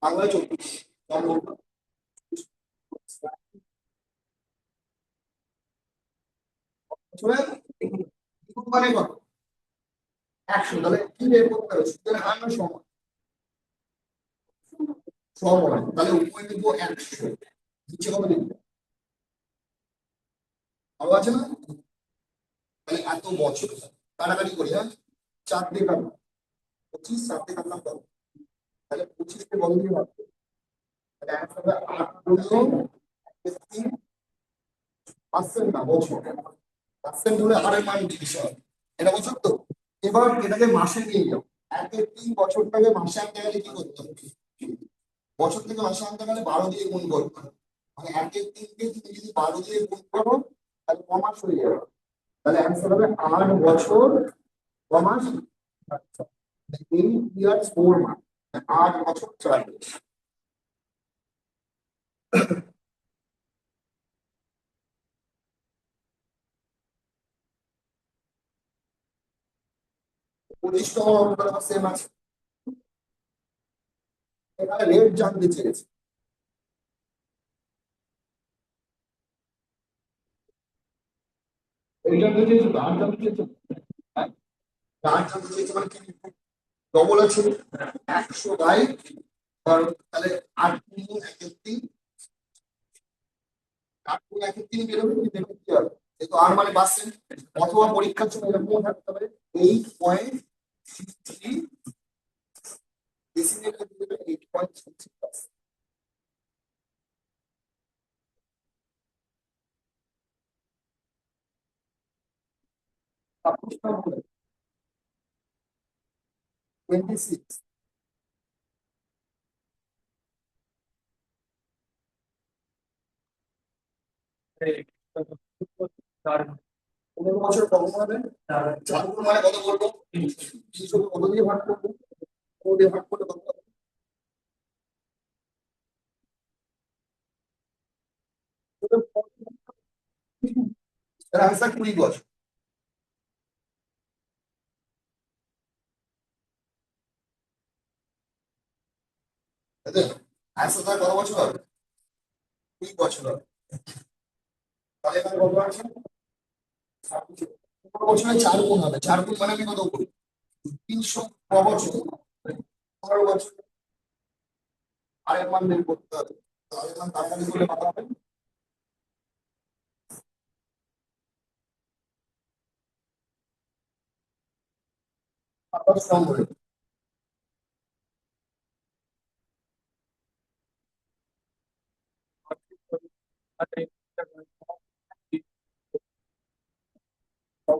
বাংলায় 24 নম্বর। চলে আসলো? দ্বিগুণ মানে কত? 100। তাহলে কি বের করতে হবে? সুদের হার না সমান? সমান। তাহলে উপরে লিখবো 100, নিচে কত লিখবো? ভালো আছে না? তাহলে এত বছর কাটাকাটি করি, হ্যাঁ, 4 দিয়ে কাটলাম 25, 7 দিয়ে কাটলাম কত? তাহলে 25 কে বল দিয়ে ভাগ করো। তাহলে অ্যান্সার হবে 8 না বছর। পার্সেন্ট হলে হারের মান জিনিস হয়, এটা বছর তো। এবার এটাকে মাসে নিয়ে যাও। 1 এর 3 বছরটাকে মাসে আনতে গেলে কি করতে হবে? বছর থেকে মাসে আনতে গেলে 12 দিয়ে গুণ করতে হবে। মানে 1-এর 3কে তুমি যদি 12 দিয়ে গুণ করো, তাহলে কমাস হয়ে যাবে। তাহলে অ্যান্সার হবে 8 বছর কমাস 8 ইয়ার্স 4 মান্থ, 8 বছর 4 মাস। 25 নম্বর অঙ্কটা সেম আছে, এখানে রেট জানতে চেয়েছে। রেট জানতে চেয়েছে, দাম জানতে চেয়েছে। হ্যাঁ, দাম জানতে চেয়েছে মানে কি? ডবল আছে 100 বাই, ধরো তাহলে 8 গুণ 1-এর 3, 8 গুণ 1-এর 3 বেরোবে, কিন্তু এটা কি হবে? যেহেতু আর মানে পার্সেন্ট, অথবা পরীক্ষার সময় এরকম থাকতে পারে 8.63, ডেসিমেল ক্ষেত্রে দেবে 8.63%। 26। 15 বছর কত হবে? 4 গুণ মানে কত করবো? 300 কত দিয়ে ভাগ করবো? 4 দিয়ে ভাগ করলে কত হবে? এর আনসার 20 বছর। আনসার কত বছর হবে? 20 বছর হবে। তাহলে এখানে কত আছে? 15 বছরে 4 গুণ হবে, 4 গুণ মানে আমি কত করি? 300 বছর, 15 বছর। আরের মান বের করতে হবে, তো আরের মান তাড়াতাড়ি করলে কত হবে? 27 নম্বরে।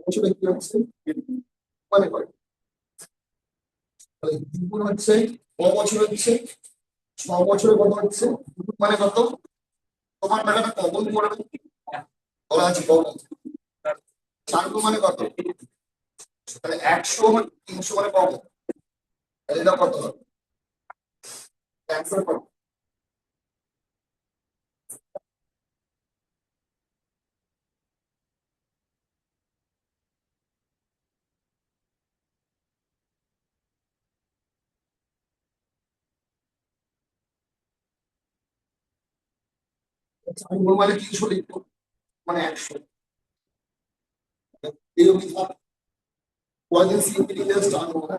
বছরে কি হচ্ছে? মানে কয়? তাহলে দ্বিগুণ হচ্ছে বছর হচ্ছে 6 বছরে কত হচ্ছে? দ্বিগুণ মানে কত? তোমার টাকাটা কখন করে বলা আছে কখন? 4 গুণ মানে কত? তাহলে 100, 300 মানে কম, তাহলে এটা কত হবে? ক্যান্সেল করো। চার মানে 300 লিখবো মানে 100 এই অভিধান কয়দিন সিএমপি নিলে স্টার্ট হবে